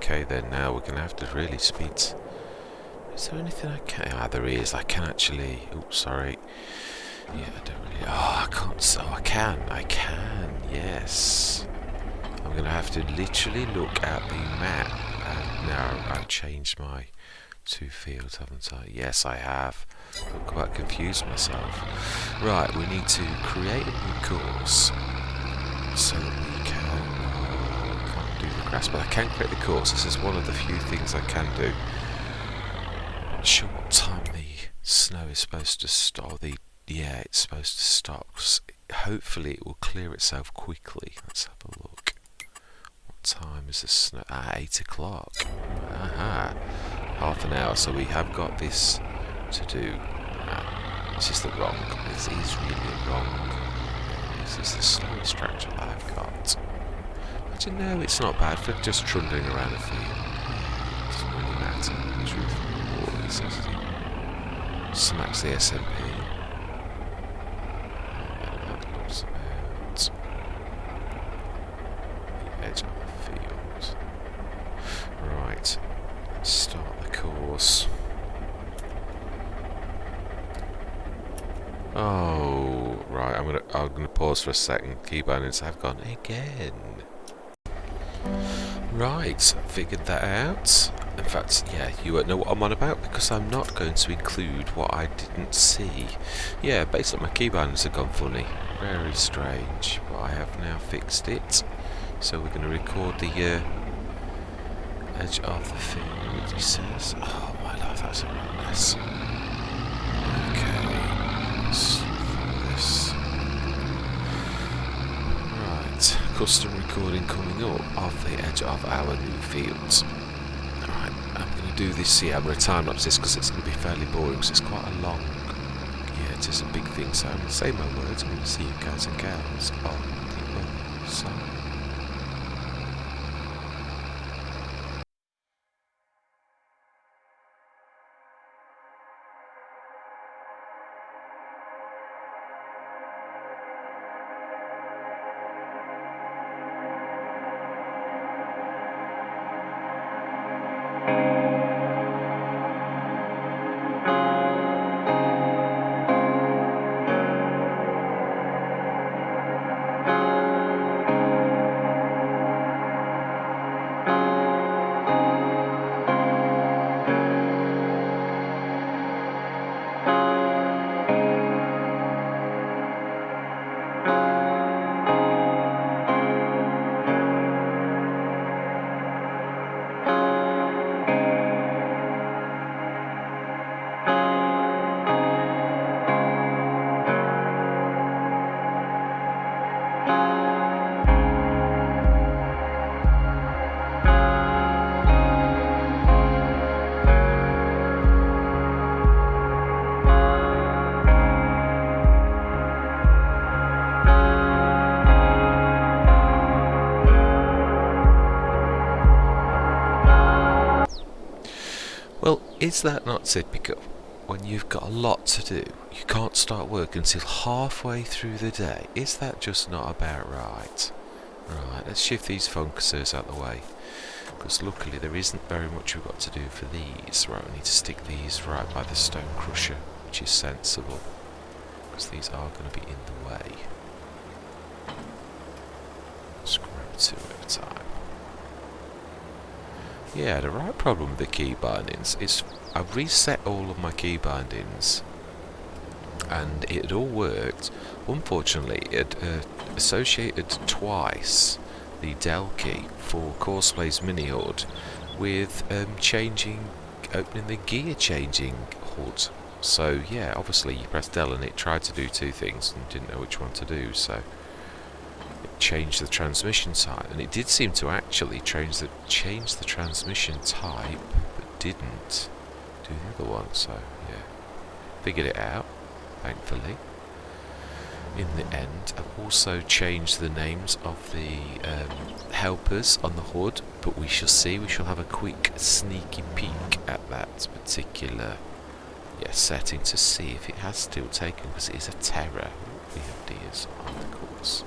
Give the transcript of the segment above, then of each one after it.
Okay then, now we're going to have to really speed. Is there anything I can... Ah, there is. I can actually... Oops, sorry. Yeah, I don't really... Oh, I can't... Oh, I can. Yes. I'm going to have to literally look at the map. And now I've changed my 2 fields, haven't I? Yes, I have. I've quite confused myself. Right, we need to create a new course so that we can... Oh, I can't do the grass, but I can create the course. This is one of the few things I can do. Not sure what time the snow is supposed to stop. Yeah, it's supposed to stop. Hopefully it will clear itself quickly. Let's have a look. What time is the snow? 8 o'clock. Aha. Half an hour, so we have got this to do. This is the wrong. This is really wrong. This is the slowest tractor that I've got. Actually, no, it's not bad for just trundling around a field. It doesn't really matter. Truthfully, smacks the SMP. That looks about the edge of the field. Right, let's start the course. Oh, right. I'm gonna pause for a second. Key bindings have gone again. Right, figured that out. In fact, yeah, you won't know what I'm on about because I'm not going to include what I didn't see. Yeah, basically my key bindings have gone funny. Very strange, but I have now fixed it. So we're going to record the edge of the field, he says. Oh my life, that's a real mess. Okay, let's follow this. Right, custom recording coming up of the edge of our new fields. Alright, I'm going to do this here. I'm going to time lapse this because it's going to be fairly boring because it's quite a long. Yeah, it is a big thing, so I'm going to say my words. I'm going to see you guys and gals on the other side. Well, is that not typical? When you've got a lot to do, you can't start work until halfway through the day. Is that just not about right? Right, let's shift these focuses out the way. Because luckily there isn't very much we've got to do for these. Right, we need to stick these right by the stone crusher, which is sensible. Because these are going to be in the way. Let's grab 2 at a time. Yeah, the right problem with the key bindings is I've reset all of my key bindings and it all worked. Unfortunately, it associated twice the del key for Courseplays Mini HUD with opening the gear changing HUD. So yeah, obviously you press del and it tried to do 2 things and didn't know which one to do, so change the transmission type, and it did seem to actually change the transmission type, but didn't do the other one. So yeah, figured it out, thankfully. In the end, I've also changed the names of the helpers on the HUD, but we shall see. We shall have a quick sneaky peek at that particular setting to see if it has still taken, because it is a terror. We have deers on the course.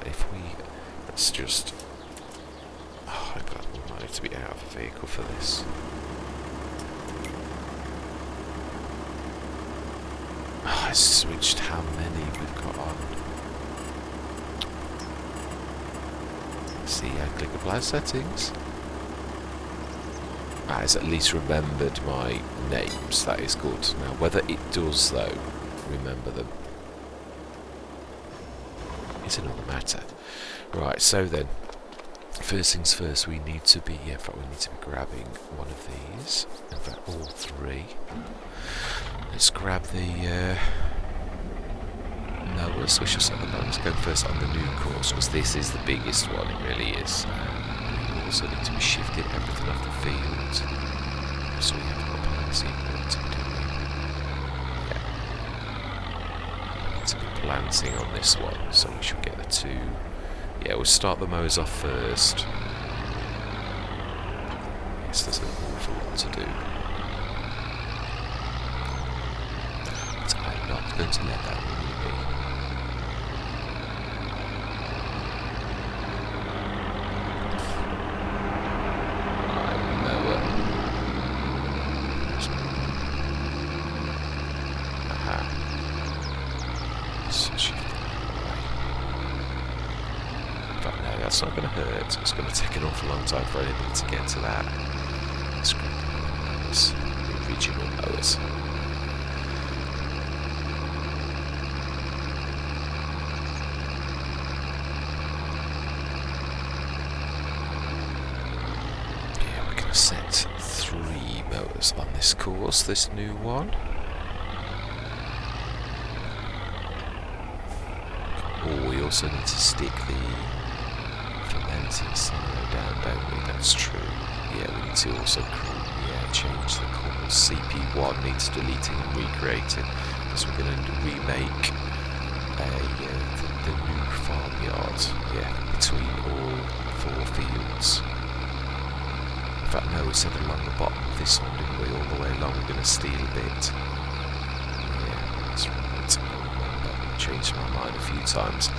If we, let's just, we might need to be out of the vehicle for this. Oh, I switched how many we've got on. See, I click apply settings. That has at least remembered my names, that is good. Now, whether it does, though, remember them, is another matter. Right, so then, first things first, we need to be, in fact, we need to be grabbing one of these. In fact, all three. Let's grab the mowers. We shall set the mowers. Go first on the new course, because this is the biggest one, it really is. We also need to be shifting everything off the field. So we have got plenty of work to do. Yeah. We need to be planting on this one, so we should get the two. Yeah, we'll start the mowers off first. Yes, there's an awful lot to do. But I'm not going to let that rule me. Right, mower. Aha. So shift it out of the way. But no, that's not going to hurt. It's going to take an awful long time for anybody to get to that. Let's grab the mowers, the original mowers. Yeah, we're going to set 3 mowers on this course, this new one. Oh, we also need to stick the fermenting silo down, don't we? That's true. Yeah, we need to also change the course. CP1 needs deleting and recreating, because we're going to remake the new farmyard, between all 4 fields. In fact, no, we said along the bottom of this one, didn't we? All the way along, we're going to steal a bit. Yeah, that's right. Changed my mind a few times.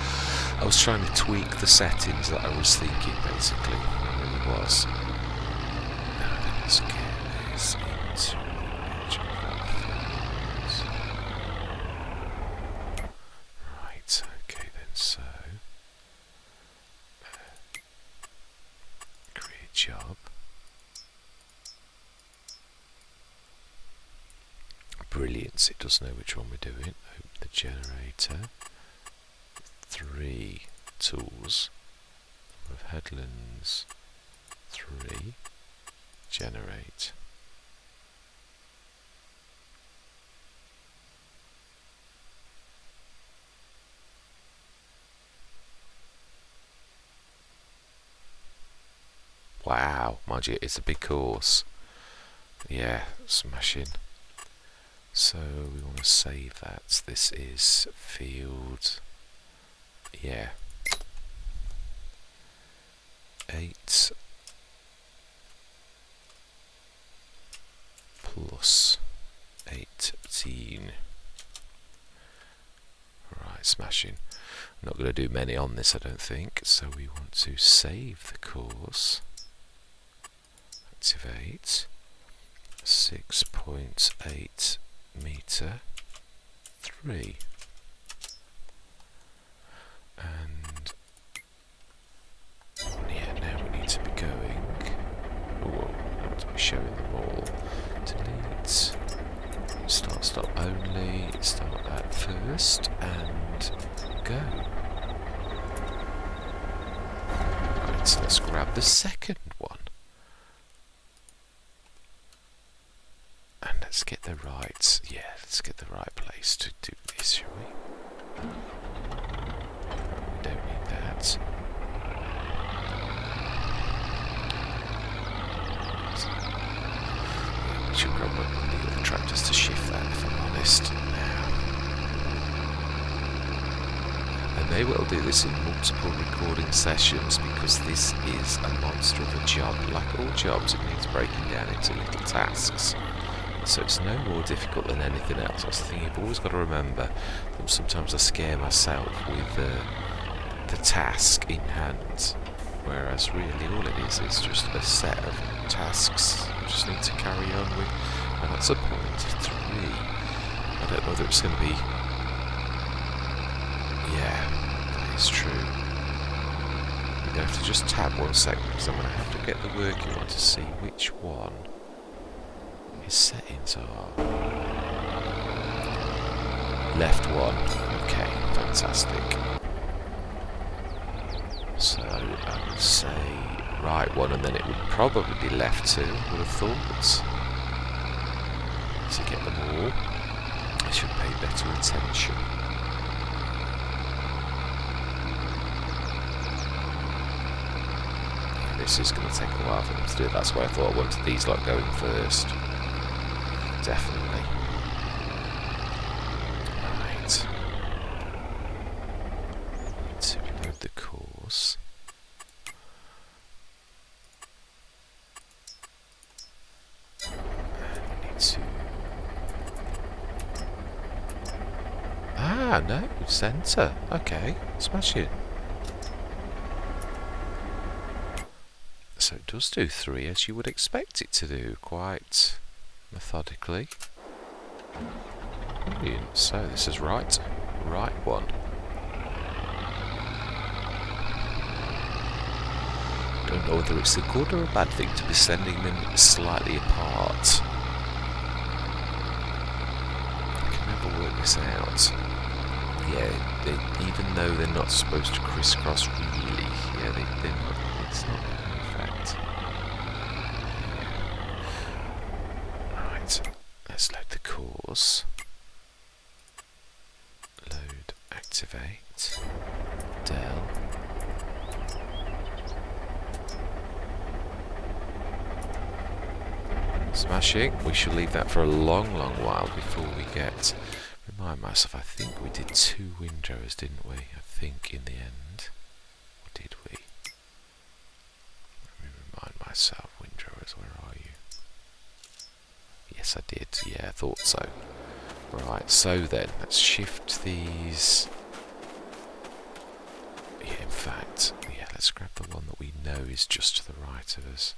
I was trying to tweak the settings that I was thinking, basically. It really was. Now then, let's get this into the edge of that field. Right, okay then, so create job. Brilliant, it does know which one we're doing. Open the generator. 3 tools. Number of headlands 3. Generate. Wow, mind you, it's a big course. Yeah, smashing. So we want to save that. This is field, 8 plus 18. Right, smashing. I'm not going to do many on this, I don't think. So we want to save the course. Activate. 6.8 meter 3, and now we need to be going. Oh, we want to be showing them all. Delete. Start only. Start that first and go. Right, so let's grab the second one. And let's get the right, let's get the right place to do this, shall we? We don't need that. We should grab one of the other tractors to shift that, if I'm honest. Now, I may well do this in multiple recording sessions, because this is a monster of a job. Like all jobs, it needs breaking down into little tasks. So it's no more difficult than anything else. I was thinking, you've always got to remember that sometimes I scare myself with the task in hand. whereas really all it is just a set of tasks you just need to carry on with, and that's a point 3. I don't know whether it's going to be... Yeah, that is true. You're going to have to just tab 1 second, because I'm going to have to get the working one to see which one his settings are. Left 1. Okay, fantastic. So I would say right 1, and then it would probably be left 2, would have thought. To get them all, I should pay better attention. Yeah, this is going to take a while for them to do it. That's why I thought I wanted these lot going first. Definitely. Right. To load the course. And we need to... Ah, no, centre. Okay, smash it. So it does do 3 as you would expect it to do, quite methodically. Brilliant. So this is right 1. Don't know whether it's a good or a bad thing to be sending them slightly apart. I can never work this out. Yeah, even though they're not supposed to crisscross really, yeah, they're not, it's not perfect. Right, let's load the course. Load, activate, Dell. Smashing. We should leave that for a long while before we get... Remind myself, I think we did 2 windrowers, didn't we? I think in the end. Or did we? Let me remind myself, windrowers, where are you? Yes, I did. Yeah, I thought so. Right, so then, let's shift these... Yeah, in fact, yeah, let's grab the one that we know is just to the right of us.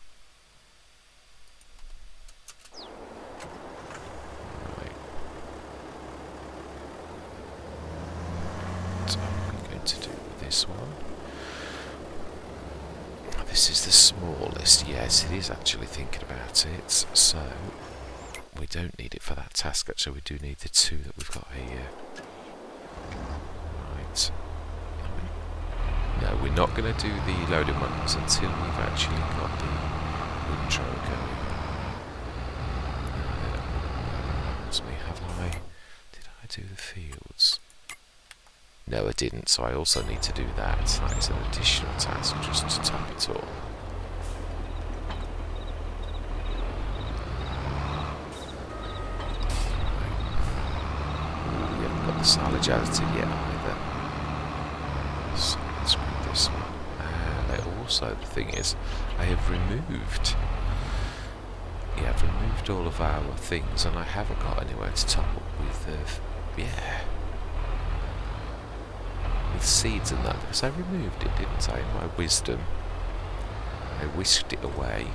To do with this one. This is the smallest. Yes, it is actually thinking about it. So we don't need it for that task. Actually, we do need the 2 that we've got here. Right. No, we're not going to do the loading ones until we've actually got the intro going. Reminds me, have I? Did I do the fields? No, I didn't, so I also need to do that. That is an additional task, just to tap it all. We haven't got the silage additive yet either. So let's grab this one. And also, the thing is, I have removed... Yeah, I've removed all of our things, and I haven't got anywhere to top up with yeah... with seeds and that, because I removed it, didn't I? In my wisdom, I whisked it away.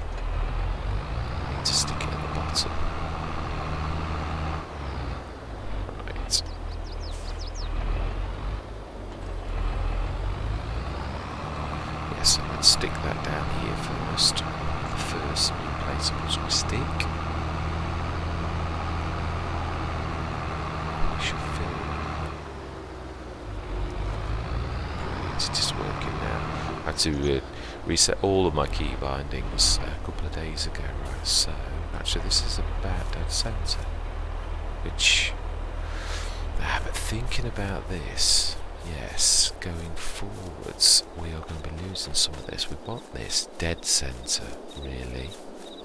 I need to stick it at the bottom. Right. Yes, so let's stick that down here first. The first replaceables we stick. We should fill. It is working now. I had to reset all of my key bindings a couple of days ago, right? So actually this is about dead centre, which but thinking about this, yes, going forwards we are going to be losing some of this. We want this dead centre really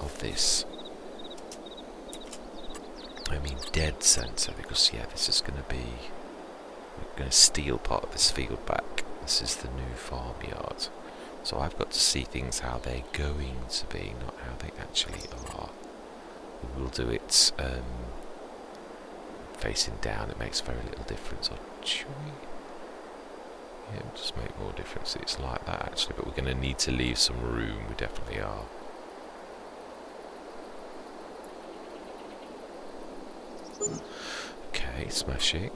of this. I mean dead centre, because yeah, this is going to be, we're going to steal part of this field back. This is the new farmyard. So I've got to see things how they're going to be, not how they actually are. We'll do it facing down, it makes very little difference. Or should we? Yeah, it'll just make more difference. It's like that actually, but we're going to need to leave some room. We definitely are. Okay, smashing.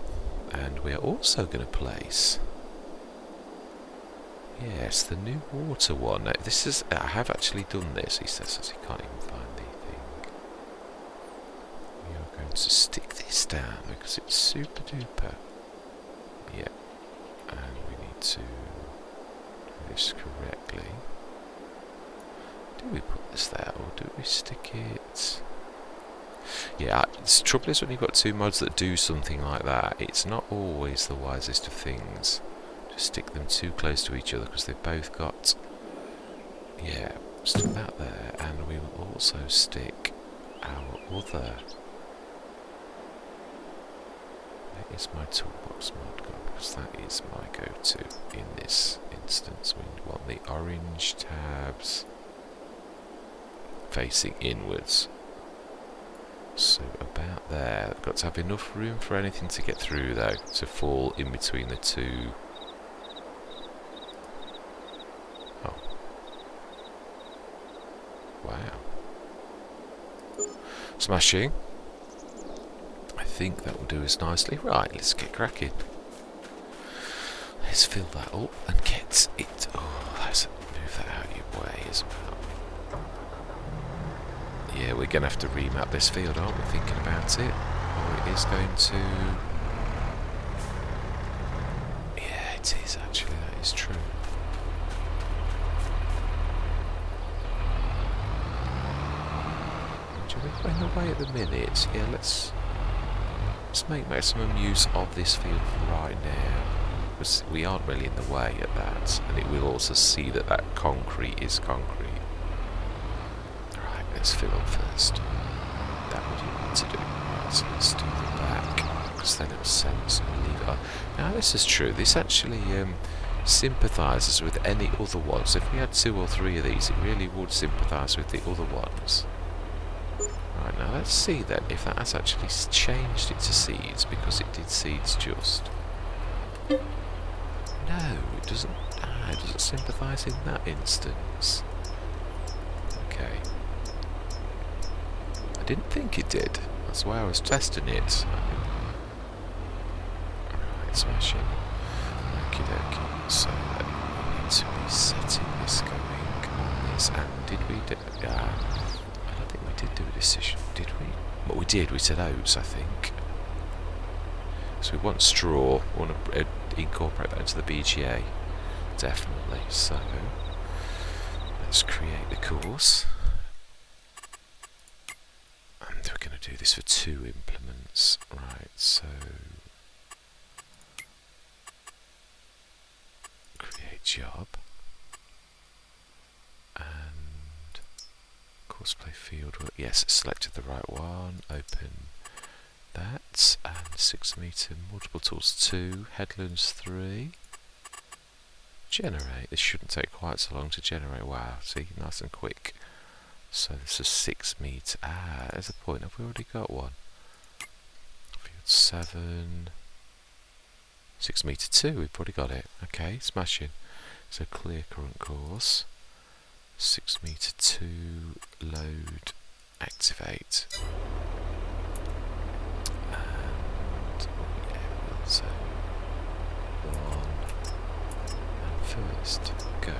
And we're also going to place, yes, the new water one. Now, this is, I have actually done this, he says, as he can't even find the thing. We are going to stick this down because it's super duper. Yeah, and we need to do this correctly. Do we put this there or do we stick it? Yeah, the trouble is when you've got two mods that do something like that, it's not always the wisest of things to stick them too close to each other because they've both got, yeah, stick that there, and we will also stick our other, where is my toolbox mod gone? Because that is my go-to in this instance. We want the orange tabs facing inwards. So about there. I've got to have enough room for anything to get through though, to fall in between the two. Oh. Wow. Smashing. I think that will do us nicely. Right, let's get cracking. Let's fill that up and get it. Oh, let's move that out of your way as well. Yeah, we're going to have to remap this field, aren't we, thinking about it? Or it is going to... Yeah, it is actually, that is true. We're in the way at the minute. Yeah, let's make maximum use of this field for right now. Because we aren't really in the way at that. And it will also see that that concrete is concrete. Let's fill up first. That would you need to do. Right, so let's do the back, because then it'll sense and leave it on. Now this is true. This actually sympathises with any other ones. If we had 2 or 3 of these, it really would sympathise with the other ones. Right, now let's see then if that has actually changed it to seeds, because it did seeds just. No, it doesn't. It doesn't sympathise in that instance. Okay. I didn't think it did. That's why I was testing it. Alright, smashing. Okie dokie. So we need to be setting this going on this. And did we do... I don't think we did do a decision, did we? Well, we did. We said oats, I think. So we want straw. We want to incorporate that into the BGA. Definitely. So let's create the course. And we're going to do this for 2 implements. Right, so create job and course play field. Yes, selected the right one. Open that and 6 meter multiple tools 2, headlands 3. Generate. This shouldn't take quite so long to generate. Wow, see, nice and quick. So this is 6 meter. Ah, there's a point. Have we already got one? Field 7. 6 meter 2. We've already got it. Okay, smashing. So clear current course. 6 meter 2. Load. Activate. And yeah, we'll say 1. And first, go.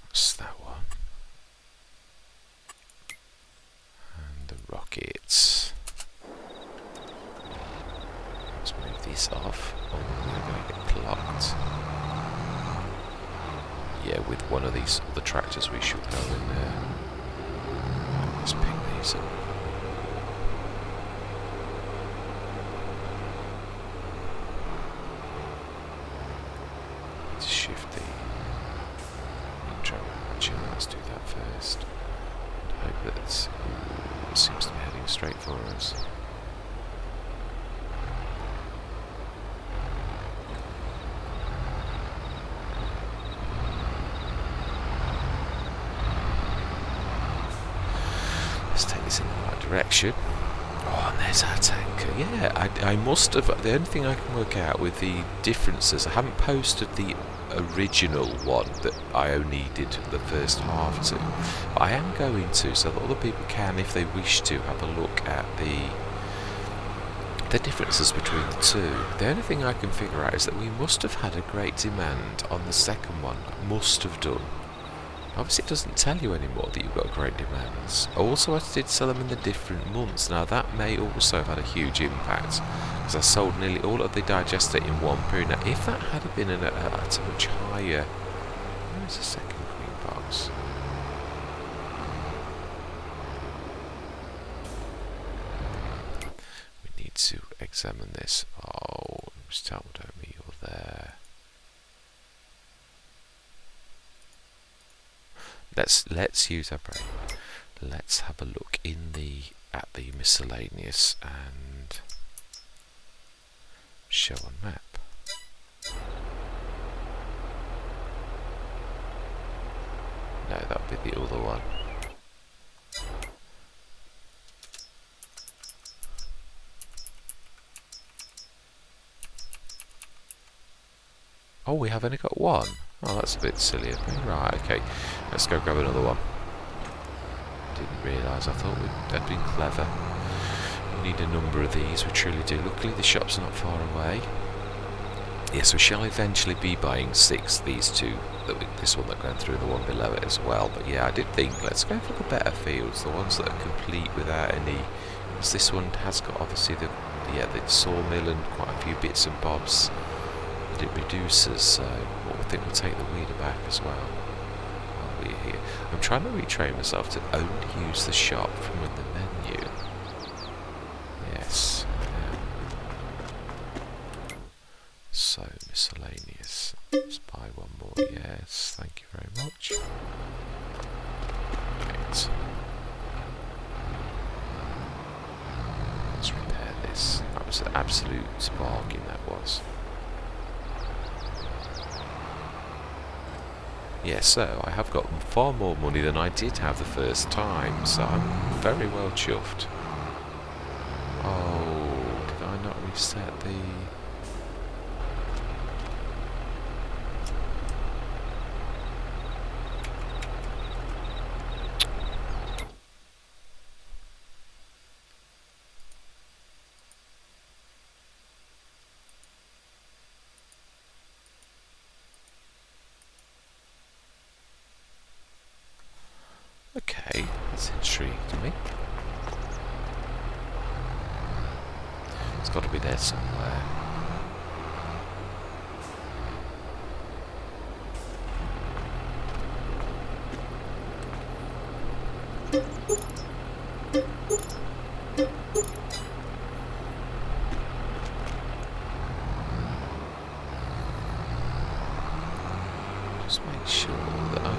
That's that one. And the rockets. Let's move this off. Oh, we're going to get clocked. Yeah, with one of these other tractors we should go in there. Let's pick these up. Let's shift the intro action. Let's do that first. And hope that it seems to be heading straight for us. Let's take this in the right direction. Oh, and there's our tanker. yeah, I must have. The only thing I can work out with the differences, I haven't posted the original one that I only did the first half to, but I am going to, so that other people can, if they wish to, have a look at the differences between the two. The only thing I can figure out is that we must have had a great demand on the second one. Must have done. Obviously it doesn't tell you anymore that you've got great demands. Also, I did sell them in the different months. Now that may also have had a huge impact, because I sold nearly all of the digester in one period. Now if that had been at a much higher... Where's the second green box? We need to examine this. Oh, it was told me you're there. Let's use our brain. Let's have a look at the miscellaneous and show on map. No, that'll be the other one. Oh, we have only got one. Oh, that's a bit silly of me. Right, okay. Let's go grab another one. Didn't realise. I thought they'd been clever. We need a number of these. We truly do. Luckily, the shop's not far away. Yes, we shall eventually be buying 6. These two. This one that going through, the one below it as well. But yeah, I did think, let's go for the better fields. The ones that are complete without any... Because this one has got, obviously, the sawmill and quite a few bits and bobs that it reduces, so I think we'll take the weeder back as well while we're here. I'm trying to retrain myself to only use the shop from the menu. Yes. So, miscellaneous. Let's buy one more. Yes, thank you very much. Right. Let's repair this. That was an absolute bargain, that was. Yeah, so I have got far more money than I did have the first time, so I'm very well chuffed. Oh, did I not reset the... Okay, that's intrigued me. It's got to be there somewhere. Just make sure that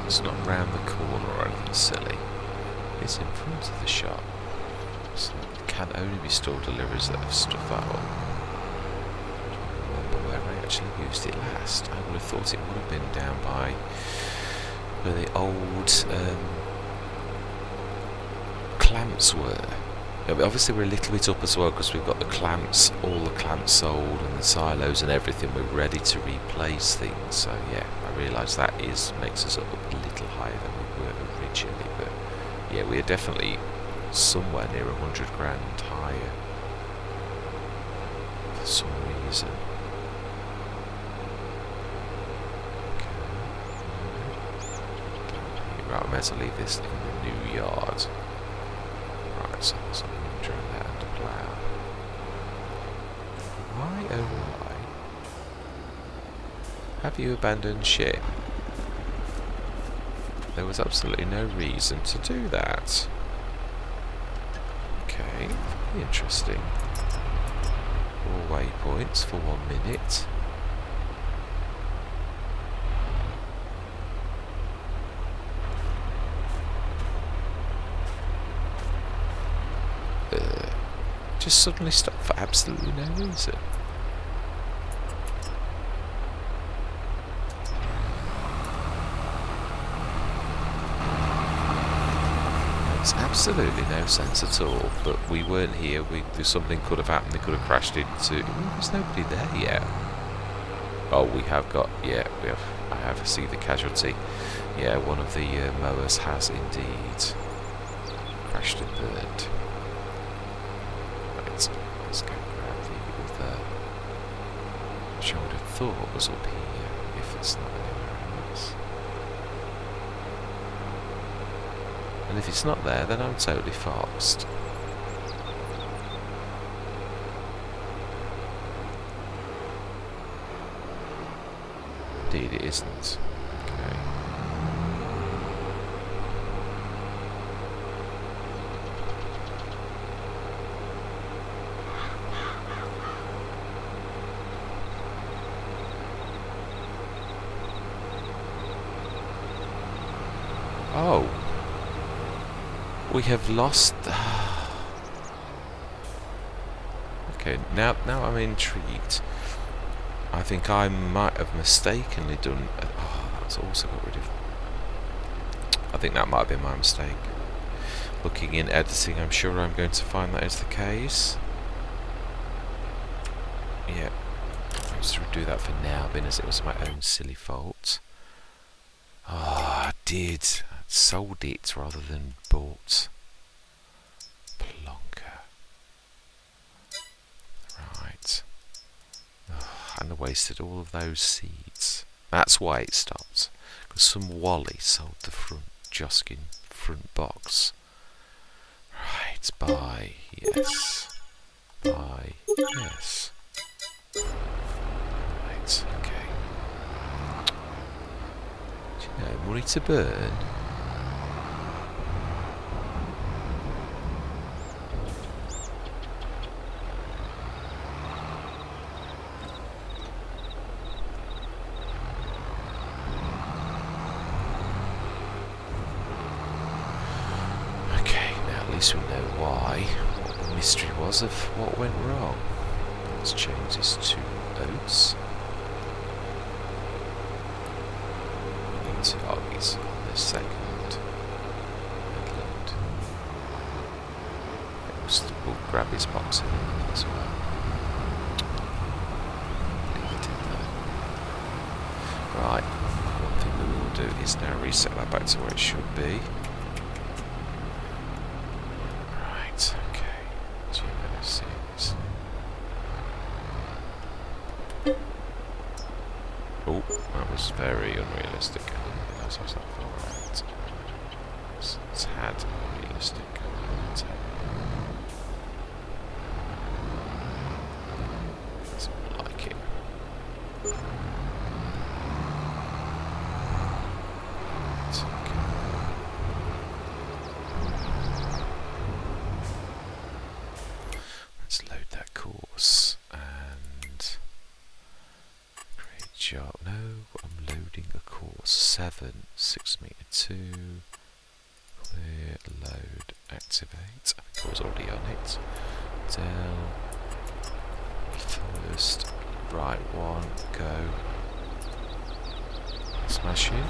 it's not round the corner or anything silly. It's in front of the shop. So it can only be store deliveries that have stuff out. I don't remember where I actually used it last. I would have thought it would have been down by where the old clamps were. Obviously we're a little bit up as well because we've got the clamps, all the clamps sold and the silos and everything. We're ready to replace things. So yeah, I realise that makes us up a little higher than we were originally. But yeah, we're definitely somewhere near 100 grand higher for some reason. Okay. Right, I might as well leave this in the new yard. Right, so I'm drawing that under plough. Why, oh why, have you abandoned ship? There was absolutely no reason to do that. Okay, interesting. 4 waypoints for 1 minute. Just suddenly stopped for absolutely no reason. It's absolutely absolutely no sense at all. But we weren't here. Something could have happened. They could have crashed into. There's nobody there yet. Oh, we have got. Yeah, we have. I have seen the casualty. Yeah, one of the mowers has indeed crashed and burned. Right, let's go grab the other, which I would have thought was up here, if it's not anywhere else. And if it's not there, then I'm totally foxed. Indeed it isn't. Okay. Oh. We have lost... Okay, now I'm intrigued. I think I might have mistakenly done... Oh, that's also got rid of... I think that might have been my mistake. Looking in editing, I'm sure I'm going to find that is the case. Yeah. I'll just redo that for now, being as it was my own silly fault. Ah, I did. I sold it rather than bought. Plonker. Right. And I wasted all of those seeds. That's why it stopped. Because some Wally sold the front Joskin front box. Right, buy, yes. Buy, yes. Right, okay. Do you know, money to burn? At least we know why, what the mystery was of what went wrong. Let's change this to oats. We need to Oggies on this second. Midland. We'll grab his box in as well. Leave it in there. Right, one thing we will do is now reset that back to where it should be. Oh, that was very unrealistic. I didn't realise I was that far out. It's a tad unrealistic. Doesn't like it. It's okay. Let's load that course and create job. No, I'm loading a course. 7, 6 meter 2. Clear, load, activate. I think I was already on it. Del. First, right one, go. Smash in.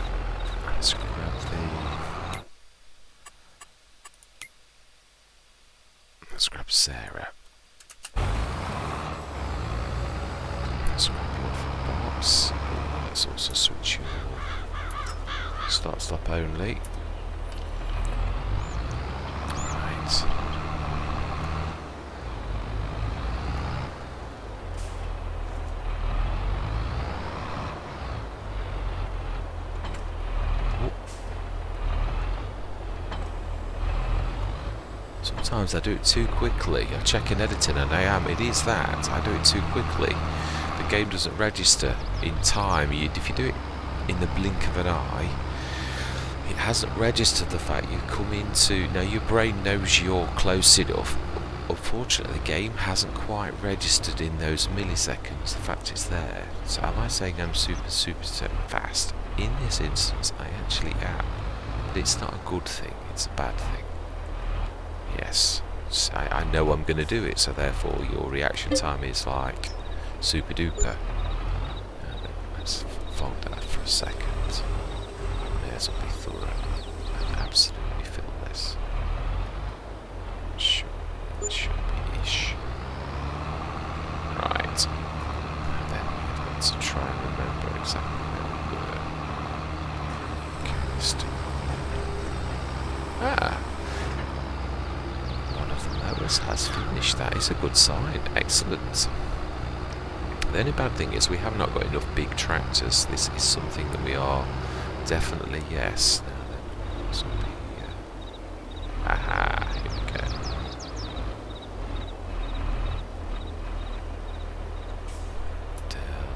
Let's grab the. Let's grab Sarah. Let's grab your box. Let's also switch your start stop only. Right. Sometimes I do it too quickly. I check in editing and it is that. I do it too quickly. The game doesn't register in time. If you do it in the blink of an eye, it hasn't registered the fact you come into... Now your brain knows you're close enough. Unfortunately, the game hasn't quite registered in those milliseconds the fact it's there. So am I saying I'm super fast? In this instance, I actually am. But it's not a good thing, it's a bad thing. Yes, I know I'm going to do it, so therefore your reaction time is like super duper. Let's fold that for a second. There's will be thorough and absolutely fill this. Choppy-ish. Right. And then we've got to try and remember exactly where we were. Okay, let's do that. One of the mowers has finished. That is a good sign. Excellent. The only bad thing is we have not got enough big tractors. This is something that we are definitely, yes. Now then, what's up here? Aha, here we go. Down.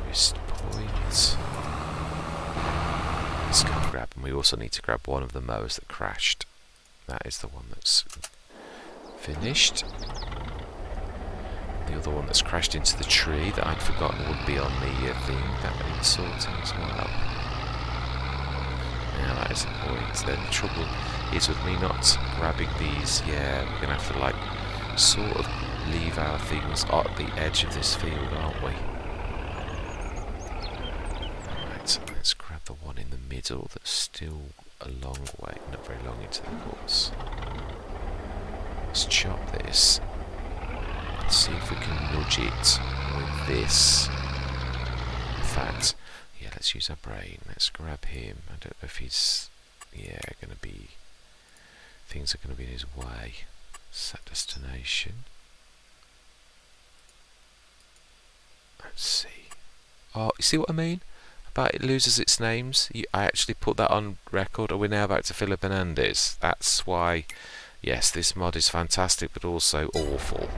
Nearest point. Let's go and grab, and we also need to grab one of the mowers that crashed. That is the one that's finished. The other one that's crashed into the tree that I'd forgotten would be on the thing, that needs sorting as well. Now that is the point. Then the trouble is with me not grabbing these, yeah, we're going to have to like sort of leave our things at the edge of this field, aren't we? Right, so let's grab the one in the middle that's still a long way, not very long into the course. Let's chop this. Let's see if we can nudge it with this. In fact, yeah, let's use our brain. Let's grab him. I don't know if he's, yeah, going to be, things are going to be in his way. Set destination. Let's see. Oh, you see what I mean? About it loses its names. I actually put that on record. Are we now back to Philip Hernandez? That's why, yes, this mod is fantastic, but also awful.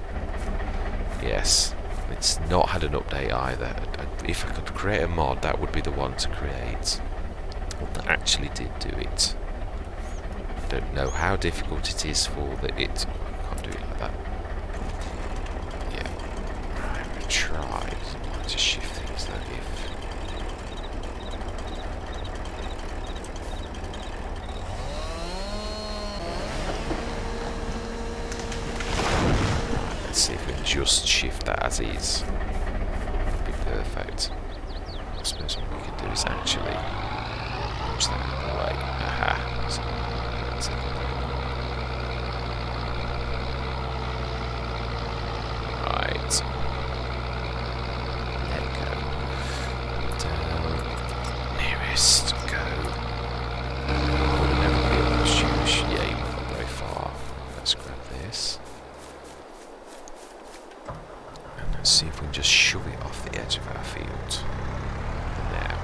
Yes, it's not had an update either. If I could create a mod, that would be the one to create. One that actually did do it. I don't know how difficult it is for I can't do it like that. Yeah, I'm going to try to shift things though if. Let's see if we can just shift that as is. That'd be perfect. I suppose what we can do is actually push that out of the way. Aha. So that's it. Right. Let go. Down. Nearest. Go. We'll never be able to shoot. Yeah, you've not very far. Let's grab this. Let's see if we can just shove it off the edge of our field. Now,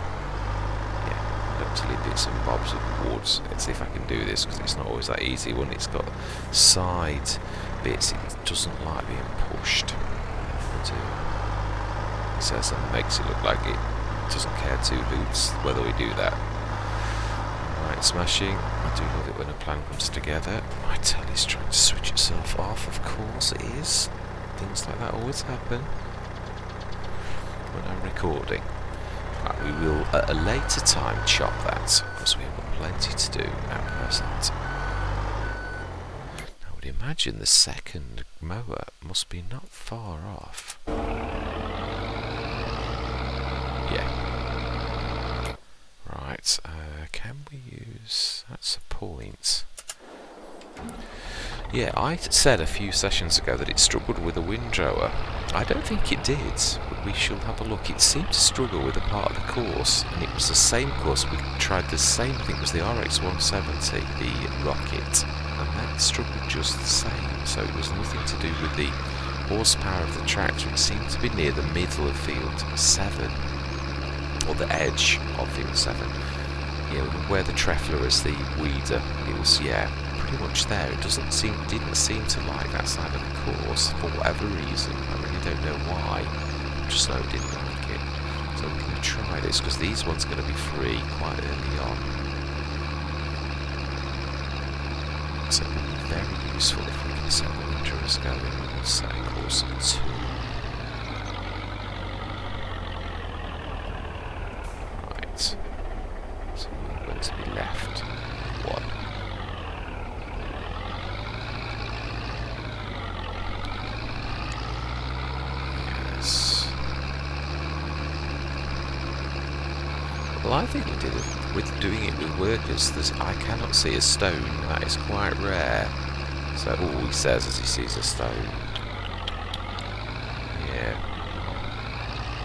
yeah, look to leave bits and bobs of wood. Let's see if I can do this because it's not always that easy when it's got side bits. It doesn't like being pushed. It says and makes it look like it doesn't care two hoots whether we do that. Right, smashing. I do love it when a plan comes together. My telly's trying to switch itself off. Of course it is. Things like that always happen when I'm recording. Right, we will at a later time chop that because we have got plenty to do at present. I would imagine the second mower must be not far off. Yeah. Right, can we use... that's a point. Yeah, I said a few sessions ago that it struggled with a windrower. I don't think it did, but we shall have a look. It seemed to struggle with a part of the course, and it was the same course. We tried the same thing, it was the RX-170, the Rocket, and that struggled just the same. So it was nothing to do with the horsepower of the tractor. It seemed to be near the middle of field 7, or the edge of field 7. Yeah, where the Treffler is the weeder, it was, yeah, pretty much there. It didn't seem to like that side of the course for whatever reason. I really don't know why. I just know it didn't like it. So we're going to try this because these ones are going to be free quite early on. So it would be very useful if we can set the windrowers going. We'll set a course of 2. Right. So we're going to be left 1. Well, I think we did it with doing it with workers. I cannot see a stone. That is quite rare. So So, all he says as he sees a stone. Yeah.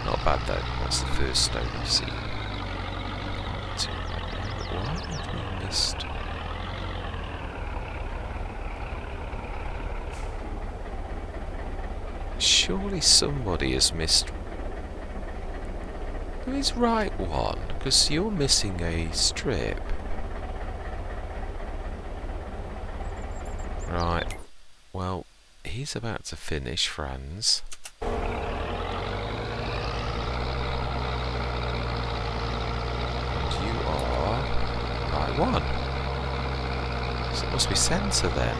Not bad though. That's the first stone I've seen. Why have we missed? Surely somebody has missed. Who is right one? Because you're missing a strip. Right. Well, he's about to finish, Franz. You are right one. So it must be centre then.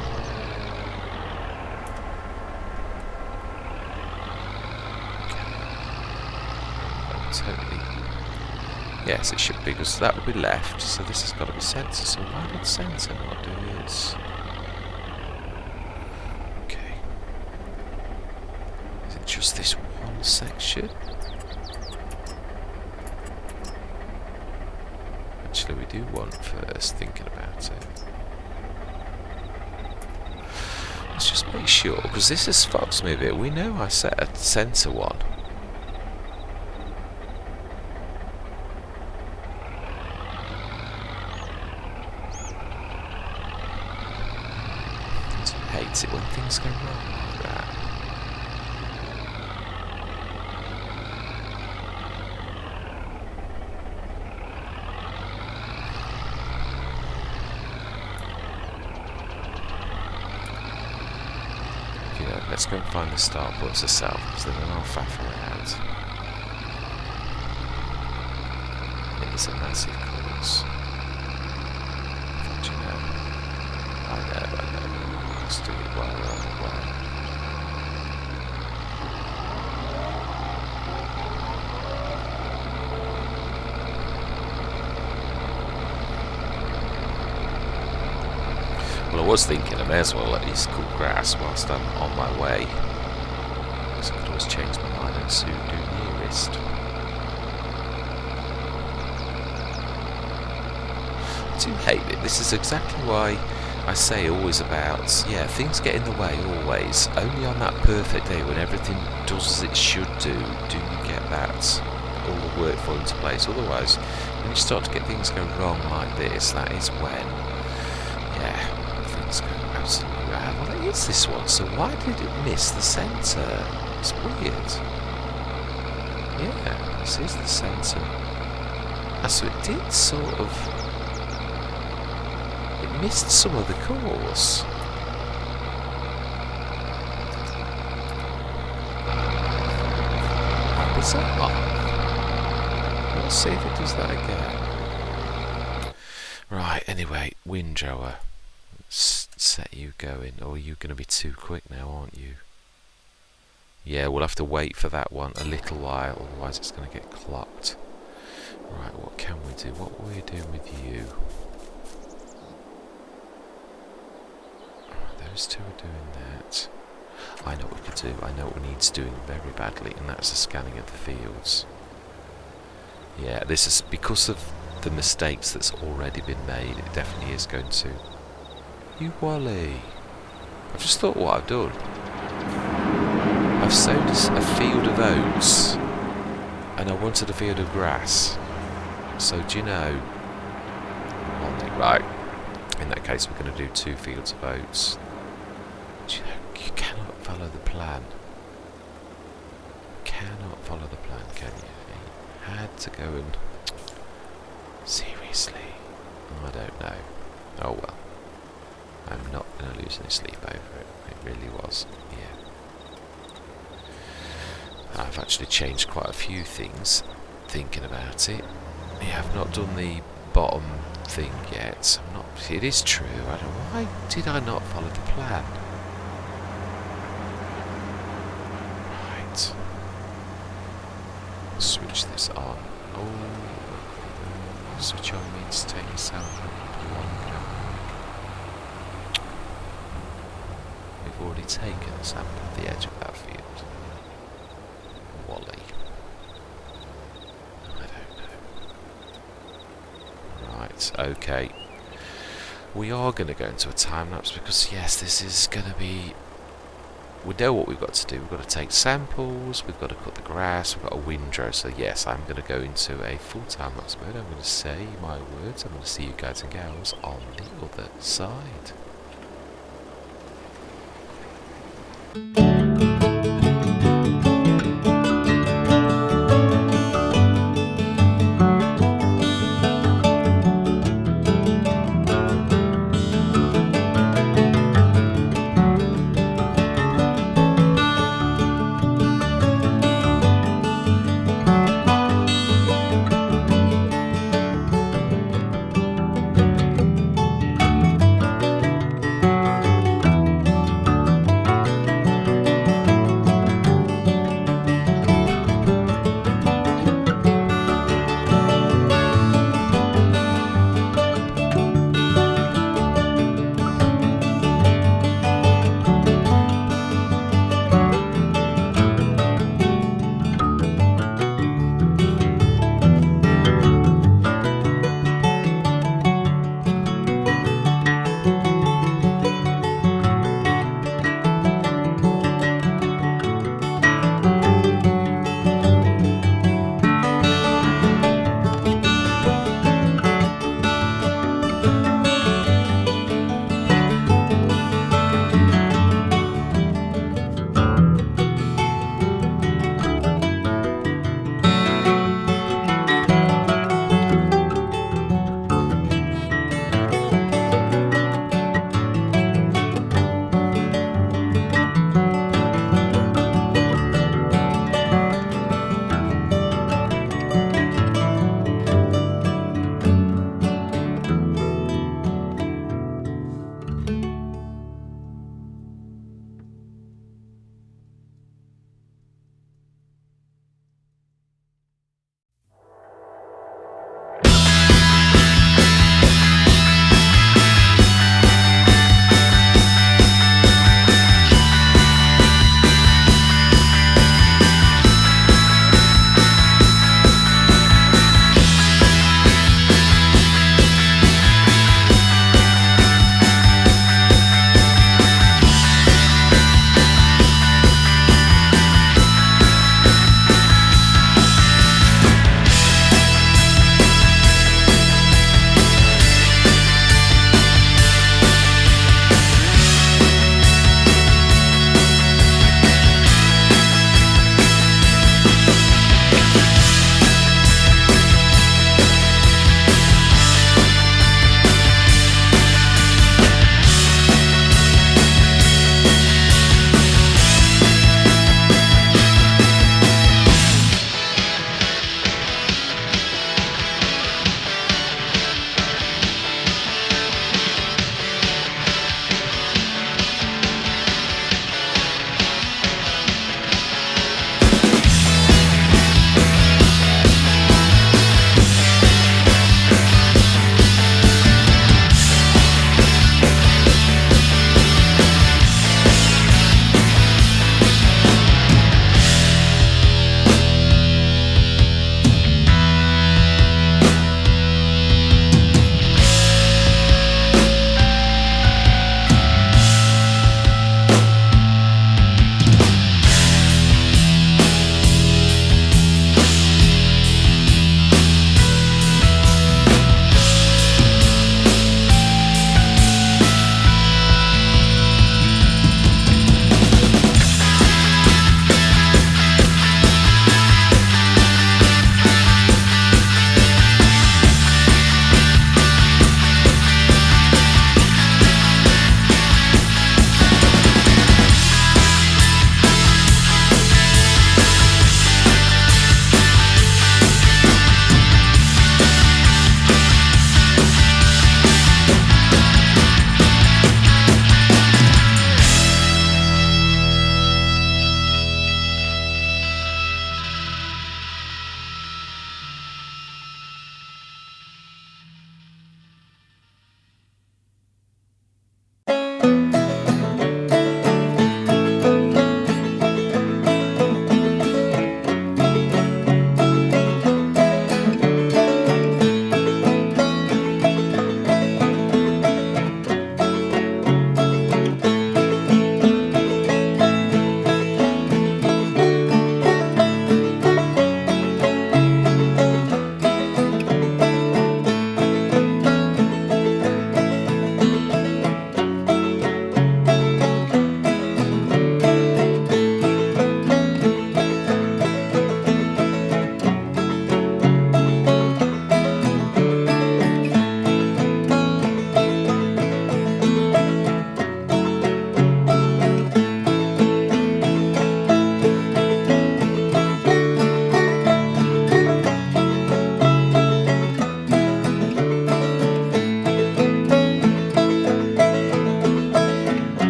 Totally. Yes, it should be, because that would be left, so this has got to be centre. So why did centre not do this? Okay. Is it just this one section? Actually, we do want first, thinking about it. Let's just make sure, because this has fucked me a bit. We know I set a centre one. Hates it when things go wrong like that. You know, let's go and find the start points ourselves, because then I'll faff around. It is a massive course. But you know, I know. Let's do it while we're on the way. Well, I was thinking I may as well at least cut grass whilst I'm on my way, because I could always change my mind and soon do nearest. I do hate it. This is exactly why I say always about, yeah, things get in the way always. Only on that perfect day when everything does as it should do you get that, all the work fall into place. Otherwise, when you start to get things go wrong like this, that is when, yeah, things go absolutely bad. Well, it is this one, so why did it miss the centre? It's weird. Yeah, this is the centre. So it did sort of... missed some of the course. How bizarre. Let's see if it does that again. Right, anyway, windrower. Set you going. Or are you going to be too quick now, aren't you? Yeah, we'll have to wait for that one a little while, otherwise it's going to get clocked. Right, what can we do? What were we doing with you? Those two are doing that. I know what we could do. I know what needs doing very badly, and that's the scanning of the fields. Yeah, this is because of the mistakes that's already been made. It definitely is going to. You Wally! I've just thought what I've done. I've sowed a field of oats, and I wanted a field of grass. So do you know? Right. In that case, we're going to do 2 fields of oats. You cannot follow the plan. Cannot follow the plan, can you? You had to go and... Seriously? I don't know. Oh well. I'm not going to lose any sleep over it. It really was. Yeah. I've actually changed quite a few things, thinking about it. Yeah, I've not done the bottom thing yet. I'm not. It is true. I don't know. Why did I not follow the plan? Right. Switch this on. Oh, switch on means take yourself up longer. We've already taken a sample of the edge of that field. Wally. I don't know. Right, okay. we are going to go into a time lapse because yes, this is going to be. We know what we've got to do. We've got to take samples, we've got to cut the grass, we've got a windrow. So yes, I'm going to go into a full time lapse mode. I'm going to say my words. I'm going to see you guys and gals on the other side.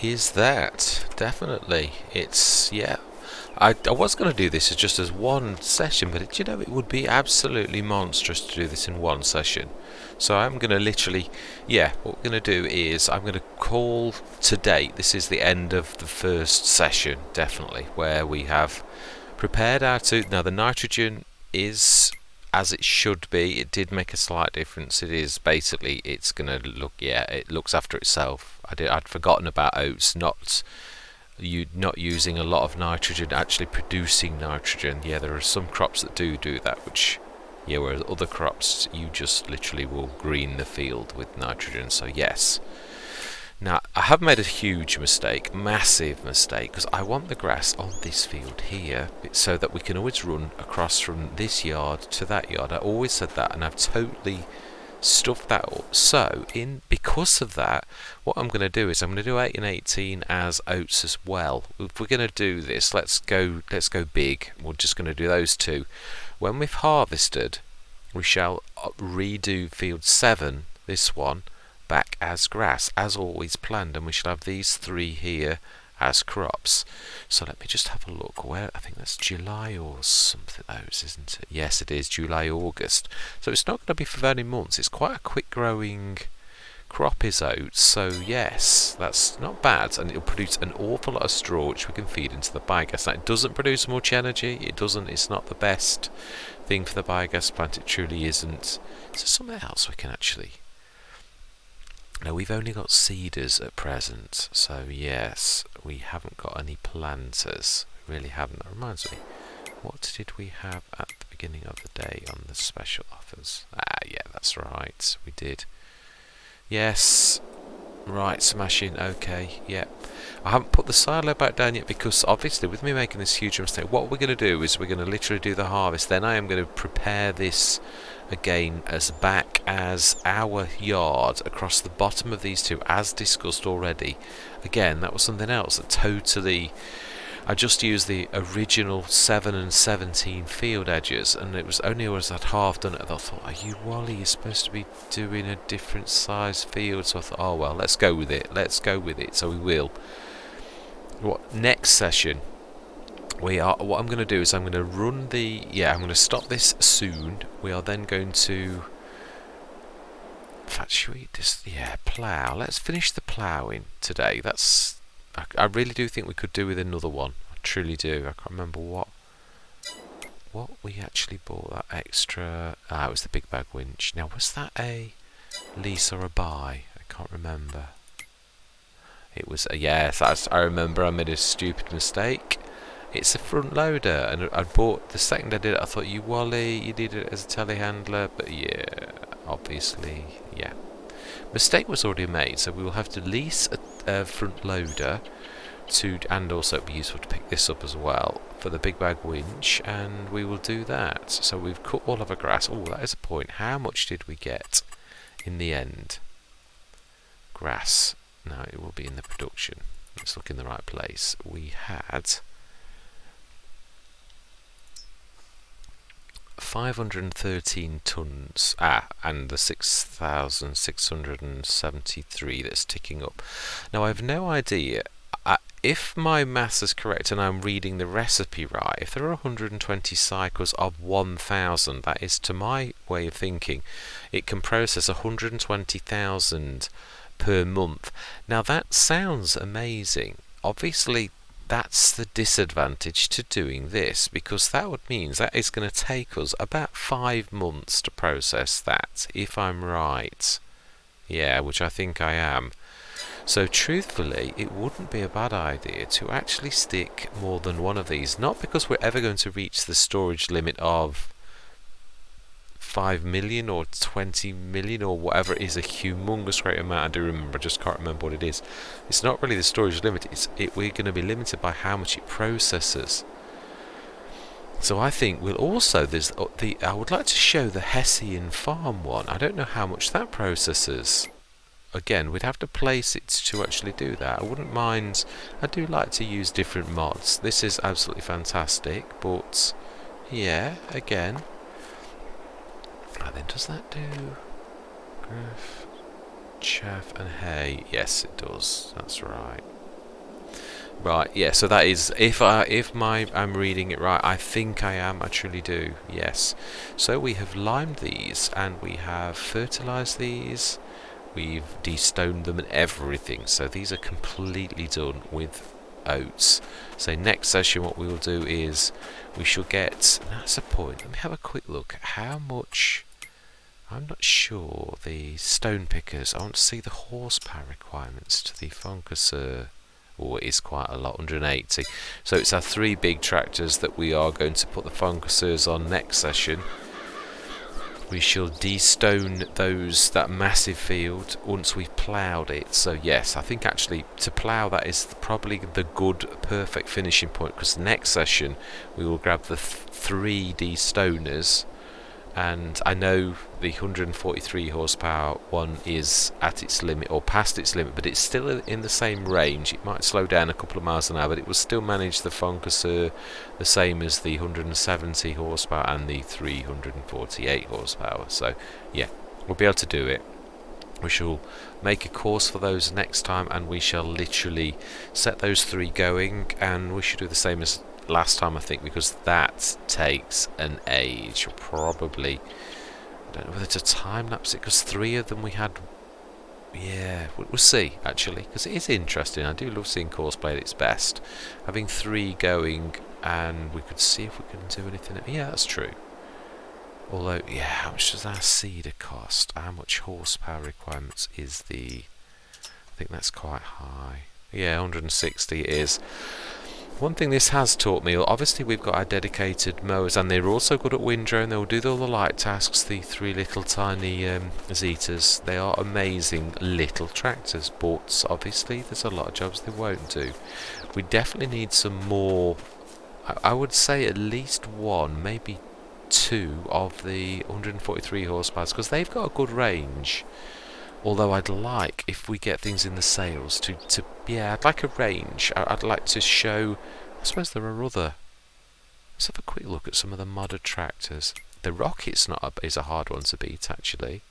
is that. Definitely. It's, yeah. I was going to do this as just as one session, but it would be absolutely monstrous to do this in one session. So I'm going to literally, yeah, what we're going to do is I'm going to call to date. This is the end of the first session, definitely, where we have prepared our two. Now the nitrogen is as it should be. It did make a slight difference. It is basically, it's going to look, yeah, it looks after itself. I'd forgotten about oats not using a lot of nitrogen, actually producing nitrogen. Yeah, there are some crops that do that, which, yeah, whereas other crops you just literally will green the field with nitrogen. So yes. Now I have made a huge mistake, massive mistake, because I want the grass on this field here so that we can always run across from this yard to that yard. I always said that, and I've totally stuff that up. So because of that, what I'm going to do is I'm going to do 8 and 18 as oats as well. If we're going to do this, let's go big. We're just going to do those two. When we've harvested, we shall redo field 7, this one, back as grass as always planned, and we shall have these 3 here as crops. So let me just have a look. Where, I think that's July or something, those, isn't it? Yes, it is July, August. So it's not going to be for many months. It's quite a quick growing crop, is oats. So yes, that's not bad, and it'll produce an awful lot of straw which we can feed into the biogas. Now it doesn't produce much energy. It's not the best thing for the biogas plant. It truly isn't. Is there something else we can actually? Now we've only got seeders at present, so yes, we haven't got any planters. We really haven't. That reminds me, what did we have at the beginning of the day on the special offers? Yeah, that's right, we did. Yes, right, smashing, okay, yeah. I haven't put the silo back down yet because obviously with me making this huge mistake, what we're going to do is we're going to literally do the harvest, then I am going to prepare this again as back as our yard across the bottom of these two, as discussed already. Again, that was something else that totally, I just used the original 7 and 17 field edges, and it was only as I'd half done it that I thought, are you Wally, you're supposed to be doing a different size field. So I thought, oh well, let's go with it, so we will. What next session what I'm going to do is I'm going to run I'm going to stop this soon. We are then going to, in fact, should we just, plough. Let's finish the ploughing today. I really do think we could do with another one. I truly do. I can't remember what we actually bought that extra. It was the big bag winch. Now, was that a lease or a buy? I can't remember. It was yes, I remember. I made a stupid mistake. It's a front loader, and I bought, the second I did it I thought, you Wally, you did it as a telehandler, but yeah, obviously, yeah. Mistake was already made, so we will have to lease a front loader and also it'd be useful to pick this up as well for the big bag winch, and we will do that. So we've cut all of our grass. Oh, that is a point. How much did we get in the end? Grass. Now it will be in the production. Let's look in the right place. We had 513 tons, and the 6,673 that's ticking up. Now I've no idea if my maths is correct and I'm reading the recipe right. If there are 120 cycles of 1,000, that is, to my way of thinking, it can process 120,000 per month. Now that sounds amazing. Obviously that's the disadvantage to doing this, because that would mean that is going to take us about 5 months to process that, if I'm right. Yeah, which I think I am. So truthfully, it wouldn't be a bad idea to actually stick more than one of these, not because we're ever going to reach the storage limit of 5 million or 20 million or whatever it is, a humongous great amount. I do remember, I just can't remember what it is. It's not really the storage limit, we're going to be limited by how much it processes. So I think we'll also, I would like to show the Hessian farm one. I don't know how much that processes. Again, we'd have to place it to actually do that. I wouldn't mind, I do like to use different mods. This is absolutely fantastic, but yeah, again. And then does that do chaff and hay? Yes, it does. That's right. Right, yeah, so that is, I'm reading it right, I think I am, I truly do, yes. So we have limed these, and we have fertilised these, we've destoned them and everything, so these are completely done with oats. So next session what we will do is, we shall get, that's a point, let me have a quick look at how much, I'm not sure, the stone pickers, I want to see the horsepower requirements to the Foncasseur. Oh, it is quite a lot, 180. So it's our 3 big tractors that we are going to put the Foncasseurs on next session. We shall de-stone that massive field once we've ploughed it. So yes, I think actually to plough that is probably the good, perfect finishing point, because next session we will grab the 3 de-stoners. And I know the 143 horsepower one is at its limit or past its limit, but it's still in the same range. It might slow down a couple of miles an hour, but it will still manage the Foncasseur the same as the 170 horsepower and the 348 horsepower. So yeah, we'll be able to do it. We shall make a course for those next time, and we shall literally set those 3 going, and we should do the same as last time, I think, because that takes an age. Probably, I don't know whether to time lapse it, because 3 of them we had. Yeah, we'll see actually, because it is interesting. I do love seeing course play at its best. Having 3 going, and we could see if we can do anything. Yeah, that's true. Although, yeah, how much does our seeder cost? How much horsepower requirements is the? I think that's quite high. Yeah, 160 it is. One thing this has taught me, obviously we've got our dedicated mowers, and they're also good at windrow, and they'll do all the light tasks, the 3 little tiny Zetas. They are amazing little tractors, but obviously there's a lot of jobs they won't do. We definitely need some more, I would say at least 1, maybe 2 of the 143 horsepower, because they've got a good range. Although I'd like, if we get things in the sales, to yeah, I'd like a range. I'd like to show, I suppose there are other, let's have a quick look at some of the modded tractors. The Rocket's is a hard one to beat, actually.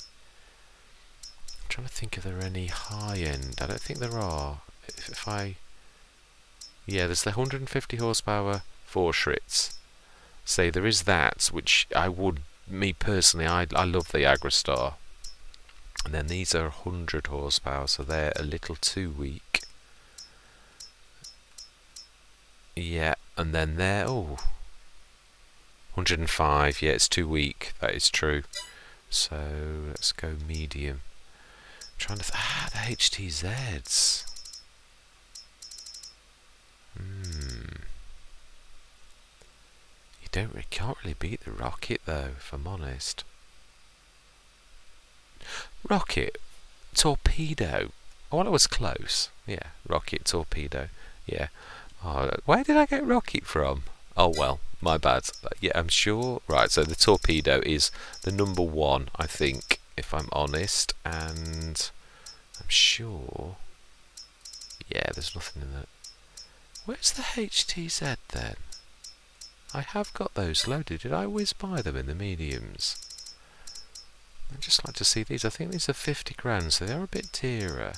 I'm trying to think if there are any high-end. I don't think there are. Yeah, there's the 150 horsepower Forschritz. Say there is that, which me personally, I love the Agrastar. And then these are 100 horsepower, so they're a little too weak. Yeah, and then they're 105. Yeah, it's too weak. That is true. So let's go medium. I'm trying to the HTZs. You can't really beat the Rocket though, if I'm honest. Rocket, Torpedo. Oh, well, it was close. Yeah, Rocket, Torpedo. Yeah. Oh, where did I get Rocket from? Oh, well, my bad. Yeah, I'm sure. Right, so the Torpedo is the number 1, I think, if I'm honest. And I'm sure. Yeah, there's nothing in that. Where's the HTZ then? I have got those loaded. Did I whiz by them in the mediums? I'd just like to see these. I think these are 50 grand, so they're a bit dearer.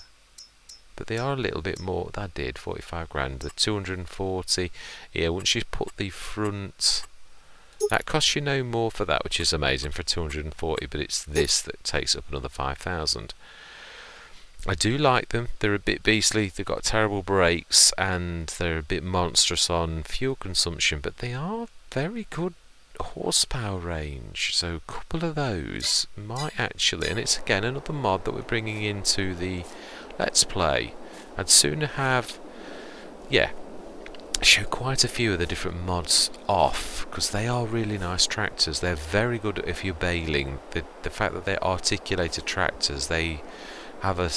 But they are a little bit more. That did, 45 grand. The 240. Yeah, once you put the front... That costs you no more for that, which is amazing for 240, but it's this that takes up another 5,000. I do like them. They're a bit beastly. They've got terrible brakes, and they're a bit monstrous on fuel consumption, but they are very good horsepower range, so a couple of those might actually, and it's again another mod that we're bringing into the Let's Play. I'd sooner have, show quite a few of the different mods off, because they are really nice tractors. They're very good if you're baling. The fact that they're articulated tractors, they have a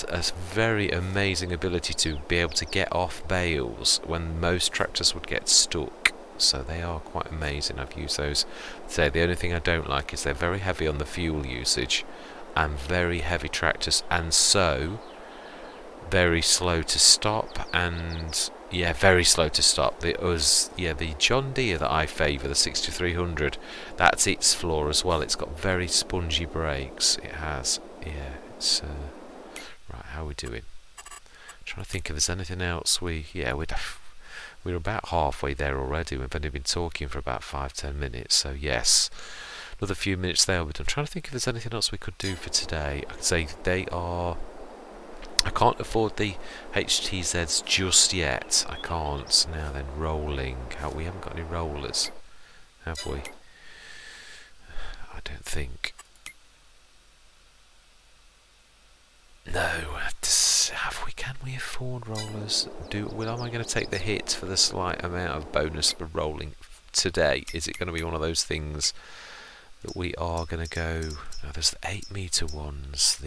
very amazing ability to be able to get off bales when most tractors would get stuck. So they are quite amazing. I've used those today. The only thing I don't like is they're very heavy on the fuel usage and very heavy tractors, and so very slow to stop, and very slow to stop. The John Deere that I favour, the 6300, that's its flaw as well. It's got very spongy brakes. It has. Yeah, it's right. How are we doing? I'm trying to think if there's anything else we'd have. We're about halfway there already. We've only been talking for about 5-10 minutes. So yes, another few minutes there. But I'm trying to think if there's anything else we could do for today. I could say they are... I can't afford the HTZs just yet. I can't. Now then, rolling. We haven't got any rollers, have we? I don't think. No. Have we? Can we afford rollers? Am I going to take the hit for the slight amount of bonus for rolling today? Is it going to be one of those things that we are going to go? Now, there's the 8-meter ones.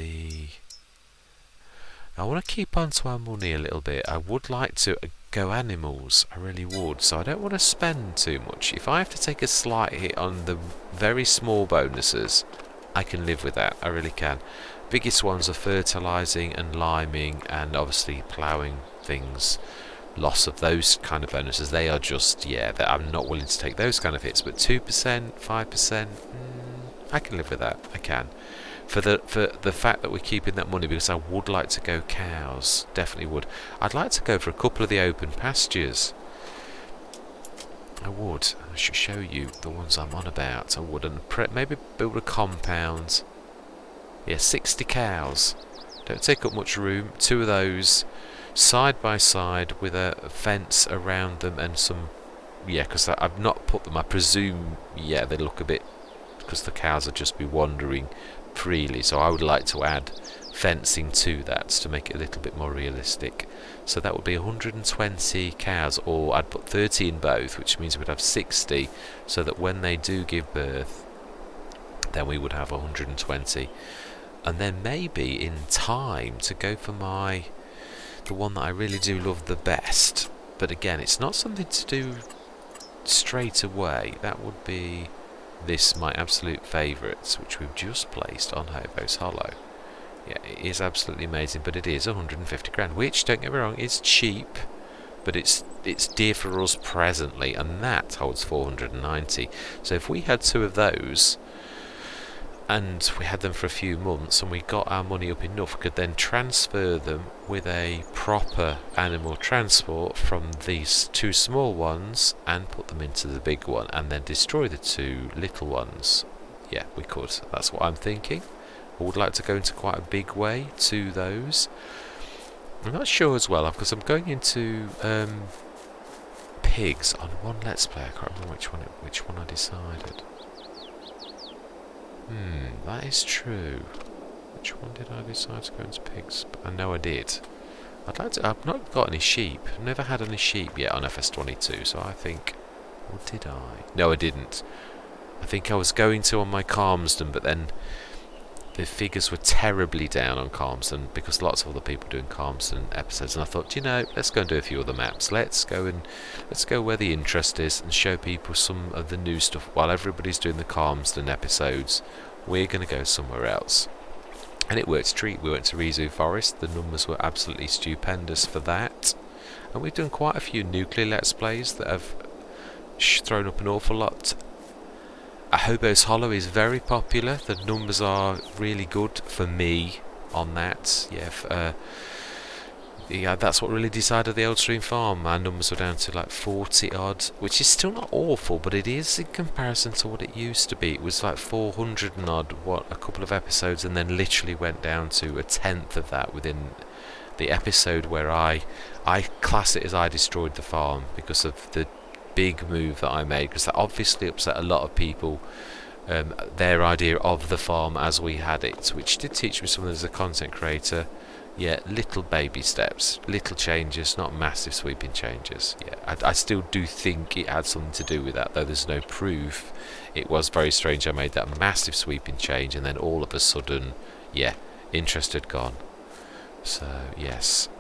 I want to keep on to our money a little bit. I would like to go animals. I really would. So I don't want to spend too much. If I have to take a slight hit on the very small bonuses, I can live with that. I really can. Biggest ones are fertilising and liming and obviously ploughing things. Loss of those kind of bonuses. They are just, that I'm not willing to take those kind of hits. But 2%, 5%, I can live with that. I can. For the fact that we're keeping that money, because I would like to go cows, definitely would. I'd like to go for a couple of the open pastures. I would. I should show you the ones I'm on about. I would, and maybe build a compound. Yeah, 60 cows. Don't take up much room. 2 of those side by side with a fence around them and some. Yeah, because I've not put them. I presume. Yeah, they look a bit, because the cows would just be wandering freely, so I would like to add fencing to that to make it a little bit more realistic. So that would be 120 cows, or I'd put 30 in both, which means we'd have 60, so that when they do give birth, then we would have 120. And then maybe in time to go for the one that I really do love the best, but again, it's not something to do straight away. That would be my absolute favourites, which we've just placed on Hobos Hollow. Yeah, it is absolutely amazing, but it is 150 grand, which, don't get me wrong, is cheap, but it's dear for us presently, and that holds 490. So if we had 2 of those, and we had them for a few months, and we got our money up enough, we could then transfer them with a proper animal transport from these 2 small ones and put them into the big one, and then destroy the 2 little ones. Yeah, we could. That's what I'm thinking. I would like to go into quite a big way to those. I'm not sure as well, because I'm going into pigs on one Let's Play. I can't remember which one I decided. That is true. Which one did I decide to go into pigs? I know I did. I've not got any sheep. I've never had any sheep yet on FS22, so I think... Or did I? No, I didn't. I think I was going to on my Calmsden, but then the figures were terribly down on Calmsden, because lots of other people doing Calmsden episodes, and I thought, let's go and do a few other maps. Let's go where the interest is and show people some of the new stuff. While everybody's doing the Calmsden episodes, we're going to go somewhere else. And it worked a treat. We went to Rizu Forest. The numbers were absolutely stupendous for that. And we've done quite a few nuclear Let's Plays that have thrown up an awful lot. Hobos Hollow is very popular. The numbers are really good for me on that. Yeah, that's what really decided the Old Stream Farm. Our numbers were down to like 40 odd, which is still not awful, but it is in comparison to what it used to be. It was like 400 and odd a couple of episodes, and then literally went down to a tenth of that within the episode where I class it as I destroyed the farm because of the big move that I made, because that obviously upset a lot of people, their idea of the farm as we had it, which did teach me something as a content creator. Yeah, little baby steps, little changes, not massive sweeping changes. Yeah, I still do think it had something to do with that, though there's no proof. It was very strange. I made that massive sweeping change, and then all of a sudden, yeah, interest had gone. So yes,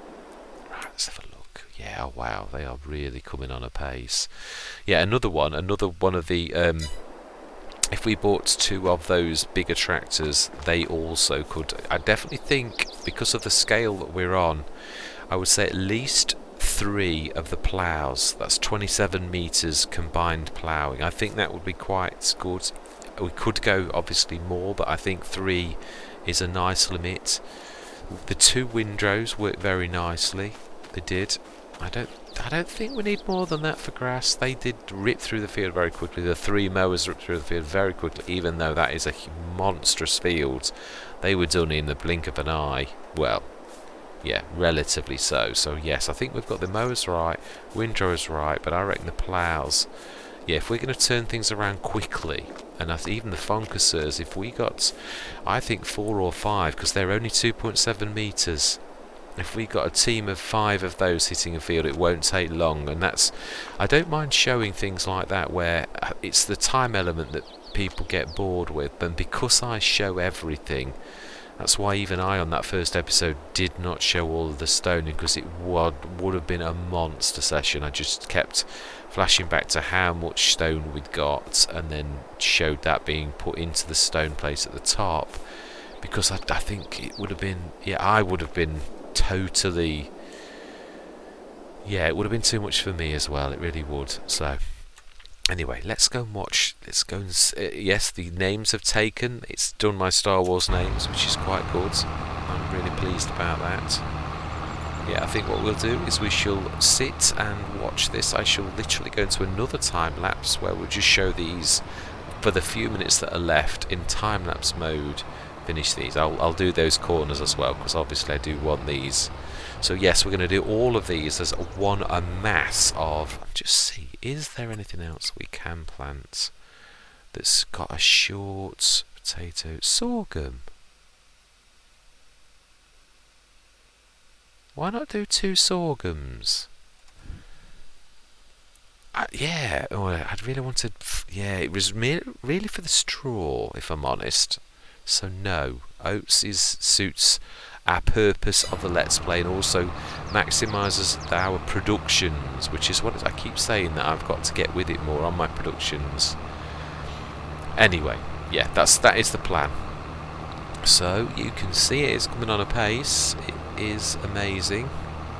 right, let's have a look. Yeah, oh, wow, they are really coming on a pace. Yeah, another one of the if we bought 2 of those bigger tractors, they also could. I definitely think, because of the scale that we're on, I would say at least 3 of the ploughs. That's 27 metres combined ploughing. I think that would be quite good. We could go obviously more, but I think 3 is a nice limit. The 2 windrows work very nicely. They did. I don't I don't think we need more than that for grass. They did rip through the field very quickly. The 3 mowers ripped through the field very quickly, even though that is a monstrous field. They were done in the blink of an eye. Well, yeah, relatively so. So yes, I think we've got the mowers right, windrowers right, but I reckon the ploughs. Yeah, if we're going to turn things around quickly, and even the focussers, if we got, I think 4 or 5, because they're only 2.7 metres. If we got a team of 5 of those hitting a field, it won't take long. And that's, I don't mind showing things like that where it's the time element that people get bored with. And because I show everything, that's why even I on that first episode did not show all of the stoning, because it would have been a monster session. I just kept flashing back to how much stone we'd got, and then showed that being put into the stone place at the top, because I think it would have been, I would have been totally, it would have been too much for me as well. It really would. So anyway, let's go and watch. Let's go and yes, the names have taken. It's done my Star Wars names, which is quite good. I'm really pleased about that. Yeah, I think what we'll do is we shall sit and watch this. I shall literally go into another time lapse where we'll just show these for the few minutes that are left in time lapse mode. Finish these. I'll do those corners as well, because obviously I do want these. So yes, we're going to do all of these as a mass of. Just see, is there anything else we can plant that's got a short potato? Sorghum. Why not do 2 sorghums? I'd really wanted. Yeah, it was really for the straw, if I'm honest. So no, oats suits our purpose of the Let's Play, and also maximises our productions, which is what I keep saying, that I've got to get with it more on my productions. Anyway, yeah, that is the plan. So you can see it is coming on a pace. It is amazing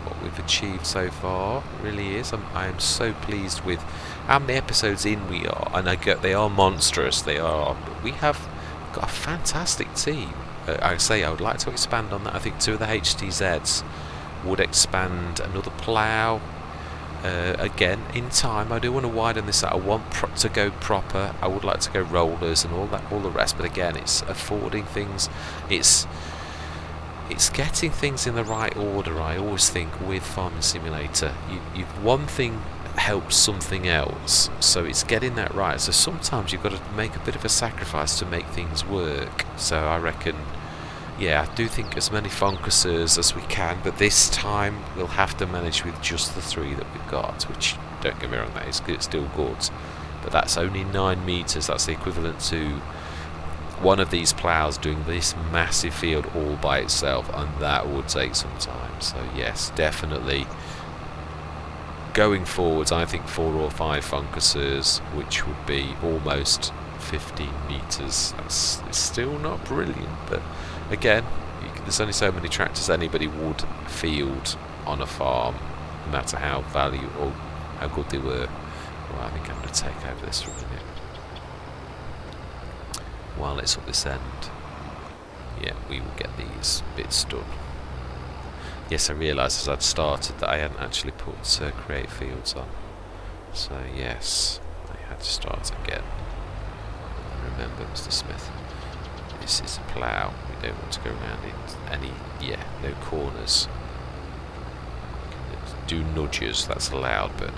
what we've achieved so far. It really is. I am so pleased with how many episodes in we are, and they are monstrous. They are. We have got a fantastic team. I would like to expand on that. I think 2 of the HTZs would expand, another plough. Again, in time, I do want to widen this out. I want to go proper. I would like to go rollers and all the rest. But again, it's affording things. It's getting things in the right order. I always think with Farming Simulator, one thing helps something else, so it's getting that right. So sometimes you've got to make a bit of a sacrifice to make things work. So I reckon, I do think as many focussers as we can, but this time we'll have to manage with just the 3 that we've got, which, don't get me wrong, that is good, it's still good, but that's only 9 meters. That's the equivalent to one of these ploughs doing this massive field all by itself, and that would take some time. So yes, definitely going forwards, I think 4 or 5 focussers, which would be almost 15 meters. It's still not brilliant, but again, there's only so many tractors anybody would field on a farm, no matter how valuable or how good they were. Well, I think I'm going to take over this for a minute while it's up this end. Yeah, we will get these bits done. Yes, I realised as I'd started that I hadn't actually put create fields on. So yes, I had to start again. And remember, Mr. Smith, this is a plough. We don't want to go around it no corners. Do nudges, that's allowed, but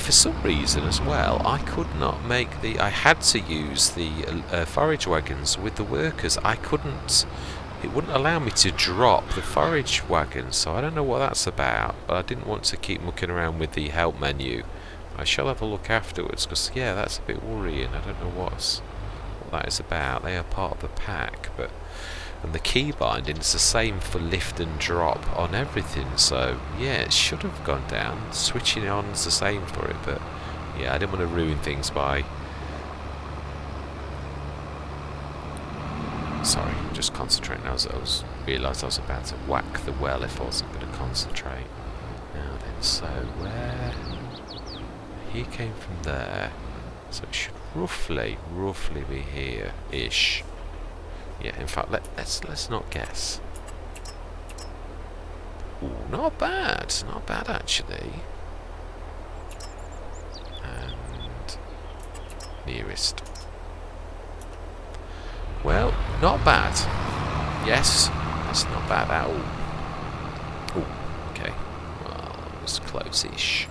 for some reason as well, I could not make I had to use the forage wagons with the workers. It wouldn't allow me to drop the forage wagons, so I don't know what that's about, but I didn't want to keep mucking around with the help menu. I shall have a look afterwards, because that's a bit worrying. I don't know what that is about. They are part of the pack, and the key binding is the same for lift and drop on everything, so it should have gone down. Switching it on is the same for it, but I didn't want to ruin things by... Sorry, just concentrating. I realised I was about to whack the well if I wasn't going to concentrate. Now then, so where... He came from there, so it should roughly be here-ish. Yeah, in fact, let's not guess. Ooh, not bad actually. And nearest. Well, not bad. Yes, that's not bad at all. Oh, okay. Well, it was close-ish.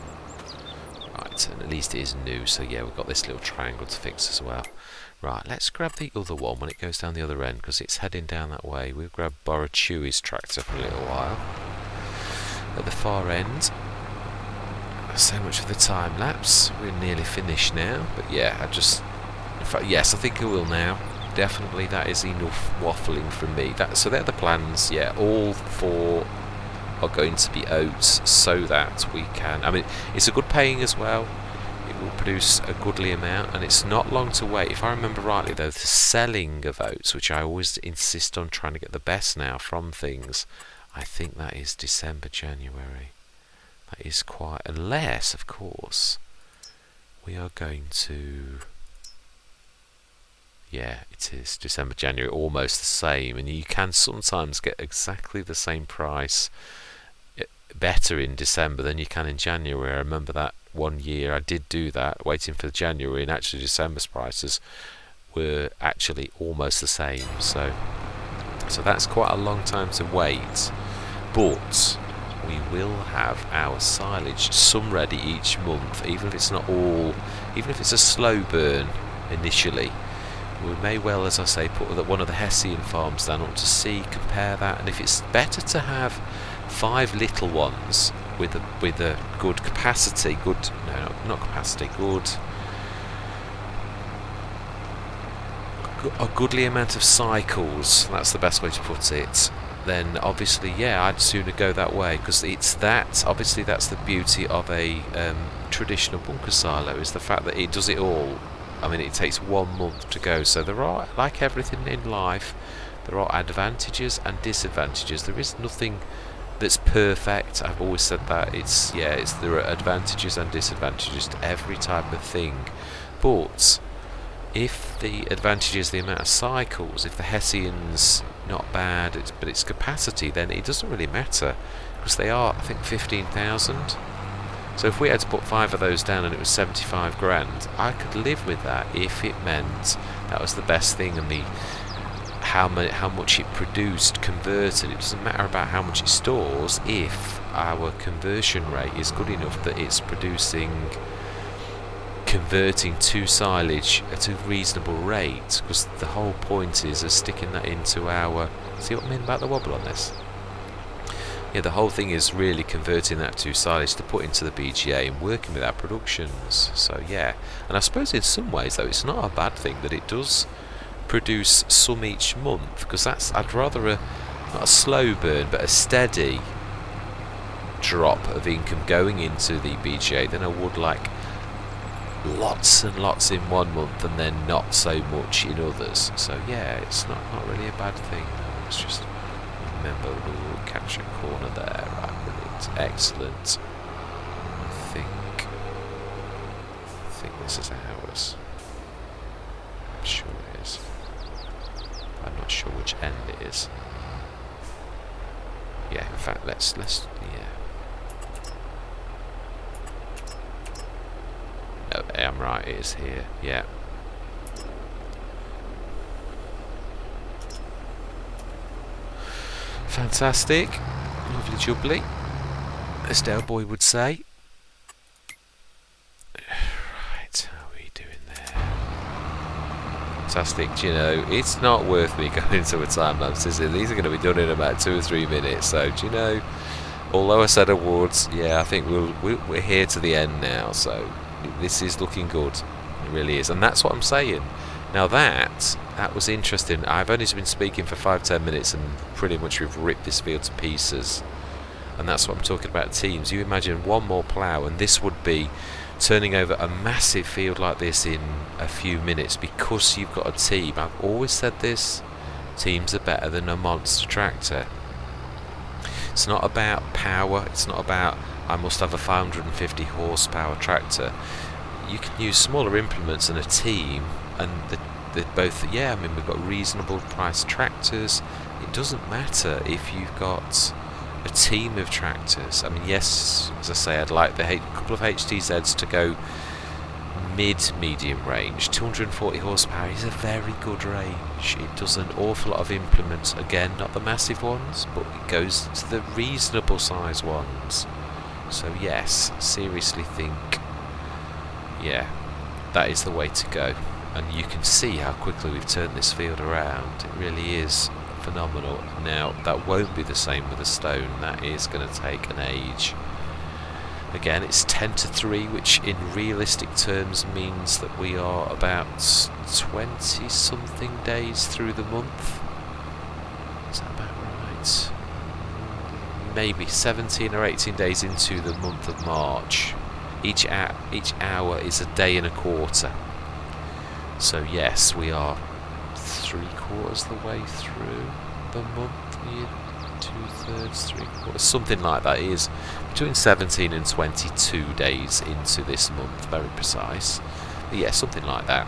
Right, and at least it is new, so yeah, we've got this little triangle to fix as well. Right, let's grab the other one when it goes down the other end, because it's heading down that way. We'll grab Chewie's tractor for a little while. At the far end. So much for the time lapse. We're nearly finished now, but yeah, in fact, yes, I think I will now. Definitely, that is enough waffling from me. So they're the plans. Yeah, all 4 are going to be oats, so that we can. I mean, it's a good paying as well. It will produce a goodly amount, and it's not long to wait. If I remember rightly, though, the selling of oats, which I always insist on trying to get the best now from things, I think that is December, January. That is quite, unless, of course, we are going to. Yeah, it is December, January, almost the same, and you can sometimes get exactly the same price better in December than you can in January. I remember that one year I did do that, waiting for January, and actually December's prices were actually almost the same. So that's quite a long time to wait, but we will have our silage some ready each month, even if it's not all, even if it's a slow burn initially. We may well, as I say, put one of the Hessian farms down to see, compare that, and if it's better to have 5 little ones with a good capacity, a goodly amount of cycles, that's the best way to put it, then obviously, yeah, I'd sooner go that way, because obviously that's the beauty of a traditional bunker silo, is the fact that it does it all. I mean, it takes 1 month to go, so there are, like everything in life, there are advantages and disadvantages. There is nothing that's perfect. I've always said that. There are advantages and disadvantages to every type of thing. But if the advantage is the amount of cycles, if the Hessian's not bad, but its capacity, then it doesn't really matter, because they are, I think, 15,000. So if we had to put 5 of those down and it was 75 grand, I could live with that if it meant that was the best thing, and how much it produced converted. It doesn't matter about how much it stores if our conversion rate is good enough that it's converting to silage at a reasonable rate, because the whole point is of sticking that into our. See what I mean about the wobble on this? Yeah, the whole thing is really converting that to silage to put into the BGA and working with our productions. So yeah, and I suppose in some ways though it's not a bad thing that it does produce some each month, because I'd rather not a slow burn but a steady drop of income going into the BGA than I would like lots and lots in 1 month and then not so much in others. So yeah, it's not really a bad thing. No, it's just remember the little capture corner there. Right, brilliant, excellent. I think this is ours. I'm sure it is. I'm not sure which end it is. Yeah, in fact, let's yeah. No, I'm right. It is here. Yeah. Fantastic, lovely jubbly, as Del Boy would say. Right, how are we doing there? Fantastic. Do you know, it's not worth me going into a time lapse, is it? These are going to be done in about 2 or 3 minutes. So, do you know, although I said I would, yeah, I think we're here to the end now. So this is looking good. It really is, and that's what I'm saying. Now that was interesting. I've only been speaking for 5-10 minutes and pretty much we've ripped this field to pieces. And that's what I'm talking about, teams. You imagine one more plough and this would be turning over a massive field like this in a few minutes, because you've got a team. I've always said this, teams are better than a monster tractor. It's not about power, it's not about I must have a 550 horsepower tractor. You can use smaller implements and a team, and they're both, yeah, I mean, we've got reasonable priced tractors. It doesn't matter if you've got a team of tractors. I mean, yes, as I say, I'd like the couple of HTZs to go medium range. 240 horsepower is a very good range. It does an awful lot of implements. Again, not the massive ones, but it goes to the reasonable size ones. So yes, I seriously think, yeah, that is the way to go. And you can see how quickly we've turned this field around. It really is phenomenal. Now, that won't be the same with a stone. That is going to take an age. Again, it's 10 to 3, which in realistic terms means that we are about 20-something days through the month. Is that about right? Maybe 17 or 18 days into the month of March. Each hour is a day and a quarter. So yes, we are 3/4 the way through the month. 2/3, 3/4, something like that. It is between 17 and 22 days into this month, very precise. But yeah, something like that.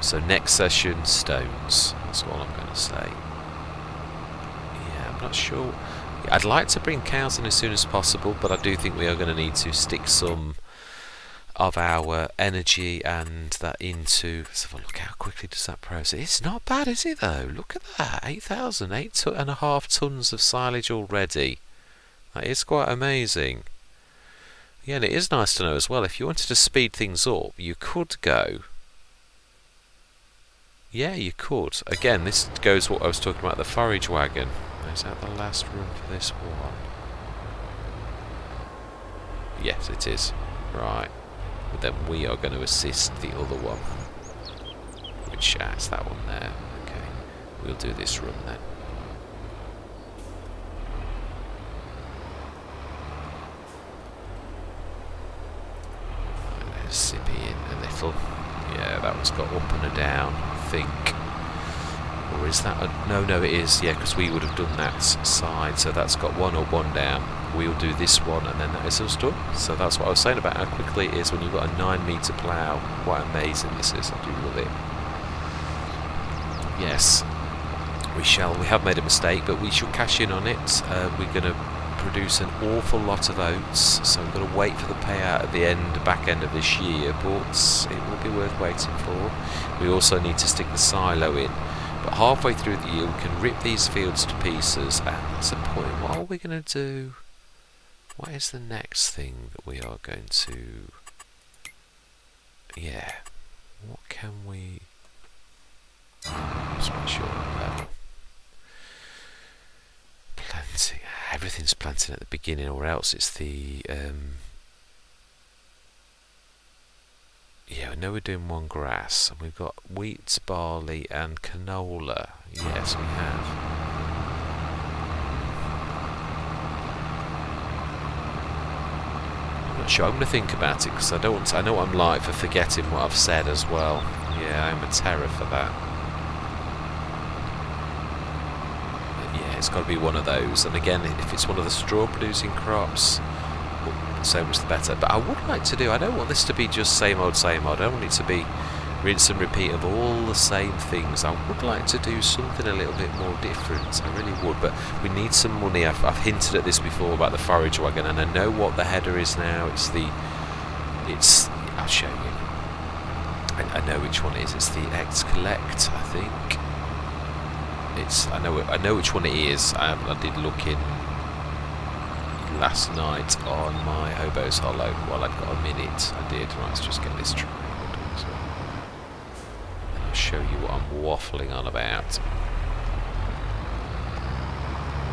So next session, stones. That's all I'm going to say. Yeah, I'm not sure. I'd like to bring cows in as soon as possible, but I do think we are going to need to stick some of our energy and that into. Let's have a look. How quickly does that process? It's not bad, is it though? Look at that, 8.5 tons of silage already. That is quite amazing. Yeah, and it is nice to know as well, if you wanted to speed things up, you could go. Yeah, you could. Again, this goes what I was talking about, the forage wagon. Is that the last run for this one? Yes, it is. Right. But then we are going to assist the other one, which is that one there. Okay, we'll do this run then. Let's zip in a little. Yeah, that one's got up and a down, I think. Or is that a... No, it is. Yeah, because we would have done that side, so that's got one up, one down. We'll do this one, and then that is us done. So that's what I was saying about how quickly it is when you've got a 9-metre plough. Quite amazing this is. I do love it. Yes, we shall. We have made a mistake, but we shall cash in on it. We're going to produce an awful lot of oats, so we're going to wait for the payout at the back end of this year, but it will be worth waiting for. We also need to stick the silo in. But halfway through the year, we can rip these fields to pieces, and that's the point. What are we going to do? What is the next thing that we are going to... Yeah. What can we... Just make sure level. Planting. Everything's planting at the beginning, or else it's the... Yeah, I know we're doing one grass, and we've got wheat, barley, and canola. Yes, we have. I'm not sure. I'm going to think about it because I don't want to, I know what I'm like for forgetting what I've said as well. Yeah, I'm a terror for that. But yeah, it's got to be one of those. And again, if it's one of the straw-producing crops, so much the better. But I would like to do, I don't want this to be just same old. I don't want it to be rinse and repeat of all the same things. I would like to do something a little bit more different. I really would, but we need some money. I've hinted at this before about the forage wagon, and I know what the header is now. I'll show you. I know which one it is. It's the X Collect, I think. I know which one it is. I did look in last night on my Hobo's Hollow while I'd got a minute. I did. Right, let's just get this triangle done. So I'll show you what I'm waffling on about.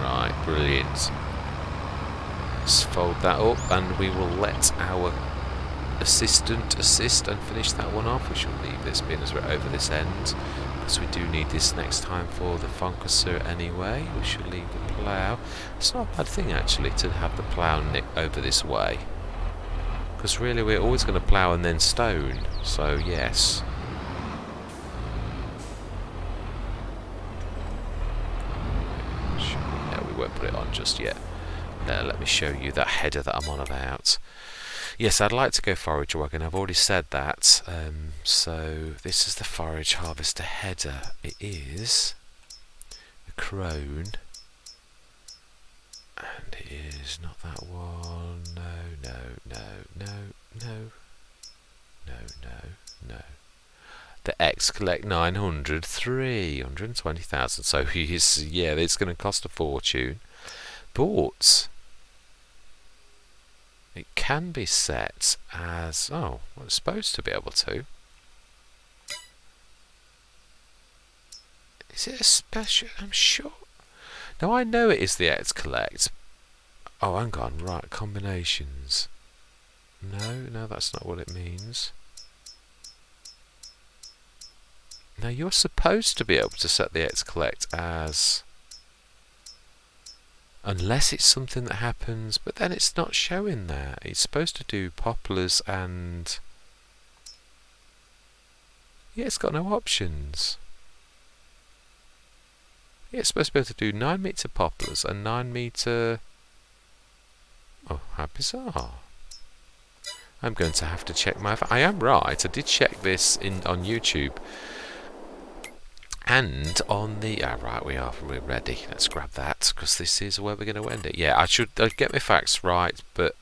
Right, brilliant. Let's fold that up and we will let our assistant assist and finish that one off. We shall leave this bin as we're over this end, because we do need this next time for the Foncasser anyway. We shall leave the plough. It's not a bad thing actually to have the plough nick over this way, because really we're always going to plough and then stone, so yes. No, we won't put it on just yet. Let me show you that header that I'm on about. Yes, I'd like to go forage wagon. I've already said that. So this is the forage harvester header. It is the crone And it is not that one. No, no, no, no, no, no, no, no. The X collect 900, 320,000. So he's, yeah, it's going to cost a fortune. But it can be set as, oh, well, it's supposed to be able to. Is it a special? I'm sure. Now I know it is the X collect. Oh, hang on, right, combinations. No, that's not what it means. Now you're supposed to be able to set the X collect as, unless it's something that happens, but then it's not showing there. It's supposed to do poplars and, yeah, it's got no options. Yeah, it's supposed to be able to do 9 metre poplars and 9 metre. Oh, how bizarre. I'm going to have to check my. I am right. I did check this on YouTube. And on the. Right, we're ready. Let's grab that, because this is where we're going to end it. Yeah, I should get my facts right, but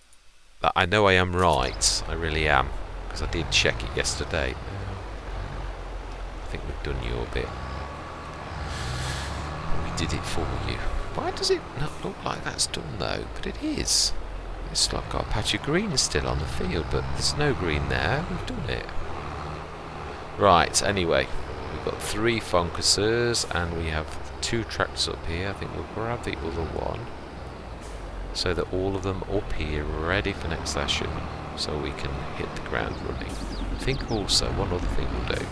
I know I am right. I really am, because I did check it yesterday. I think we've done your bit. We did it for you. Why does it not look like that's done though? But it is. It's like got a patch of green still on the field, but there's no green there. We've done it. Right, anyway. We've got 3 focussers and we have 2 tractors up here. I think we'll grab the other one so that all of them up here ready for next session, so we can hit the ground running. I think also one other thing we'll do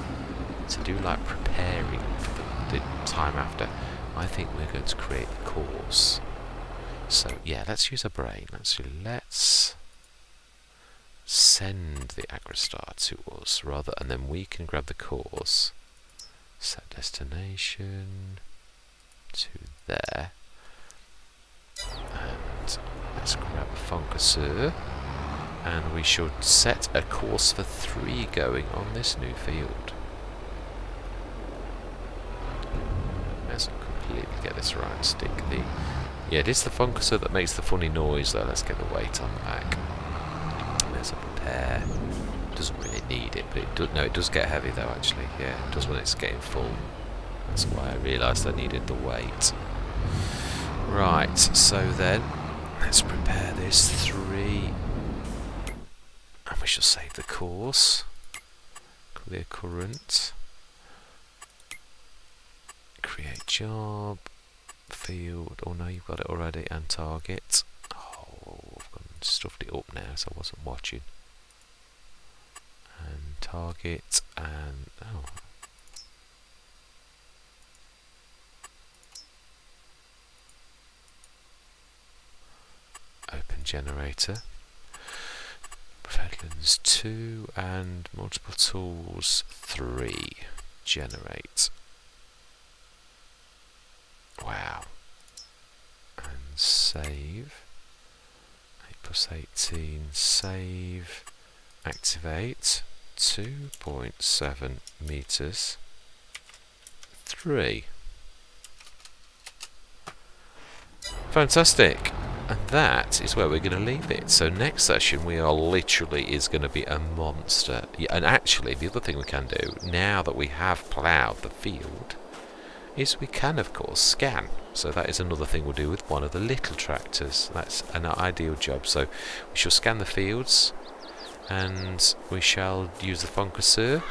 to do like preparing for the time after. I think we're going to create the course. So yeah, let's use a brain. Let's send the Agrostar to us rather, and then we can grab the course. Set destination to there, and let's grab a focussor, and we should set a course for 3 going on this new field. Let's completely get this right. Stick the. Yeah, it is the focussor that makes the funny noise though. Let's get the weight on the back. There's a prepare. Doesn't really need it, but it does. No, it does get heavy though. Actually, yeah, it does when it's getting full. That's why I realised I needed the weight. Right, so then let's prepare this 3, and we shall save the course. Clear current. Create job. Field. Oh no, you've got it already. And target. Oh, I've gone and stuffed it up now, so I wasn't watching. And target, and oh, open generator, Fedlands 2, and multiple tools 3, generate. Wow. And save. 8+18, save, activate. 2.7 meters, 3. Fantastic. And that is where we're going to leave it. So next session we are literally is going to be a monster. Yeah, and actually the other thing we can do now that we have ploughed the field is we can of course scan. So that is another thing we'll do with one of the little tractors. That's an ideal job. So we shall scan the fields, and we shall use the focusseur.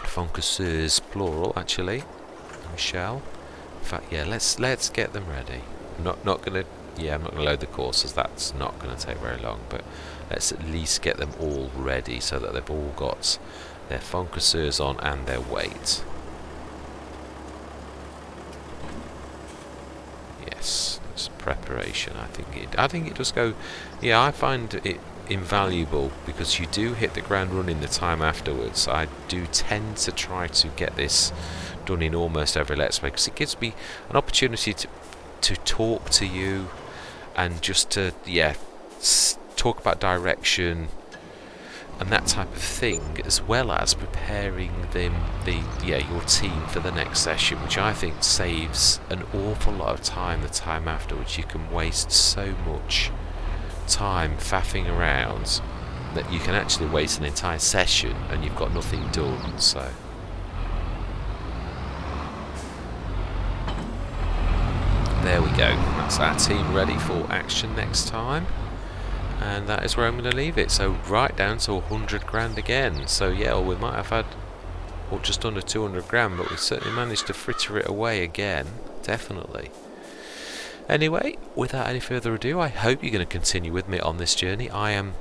Focusseurs plural actually. We shall. In fact, yeah, let's get them ready. I'm not gonna load the courses. That's not gonna take very long. But let's at least get them all ready so that they've all got their focusseurs on and their weight. Yes, that's preparation. I think it does go. Yeah, I find it invaluable because you do hit the ground running the time afterwards. I do tend to try to get this done in almost every Let's Play because it gives me an opportunity to talk to you and just to talk about direction, and that type of thing, as well as preparing your team for the next session, which I think saves an awful lot of time the time afterwards. You can waste so much time faffing around that you can actually waste an entire session and you've got nothing done. So there we go, that's our team ready for action next time. And that is where I'm going to leave it. So right down to 100 grand again. So yeah, we might have had just under 200 grand, but we certainly managed to fritter it away again. Definitely. Anyway, without any further ado, I hope you're going to continue with me on this journey. I am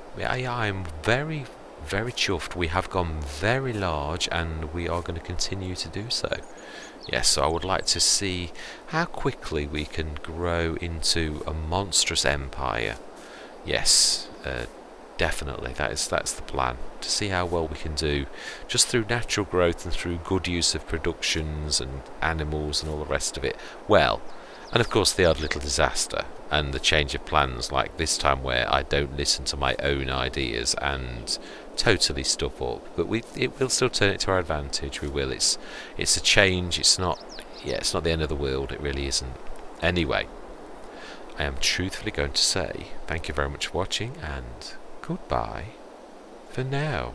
very, very chuffed. We have gone very large, and we are going to continue to do so. Yes, so I would like to see how quickly we can grow into a monstrous empire. Yes, definitely. That's the plan. To see how well we can do, just through natural growth and through good use of productions and animals and all the rest of it. Well, and of course the odd little disaster and the change of plans, like this time where I don't listen to my own ideas and totally stuff up. But it will still turn it to our advantage. We will. It's a change. It's not the end of the world. It really isn't. Anyway, I am truthfully going to say thank you very much for watching, and goodbye for now.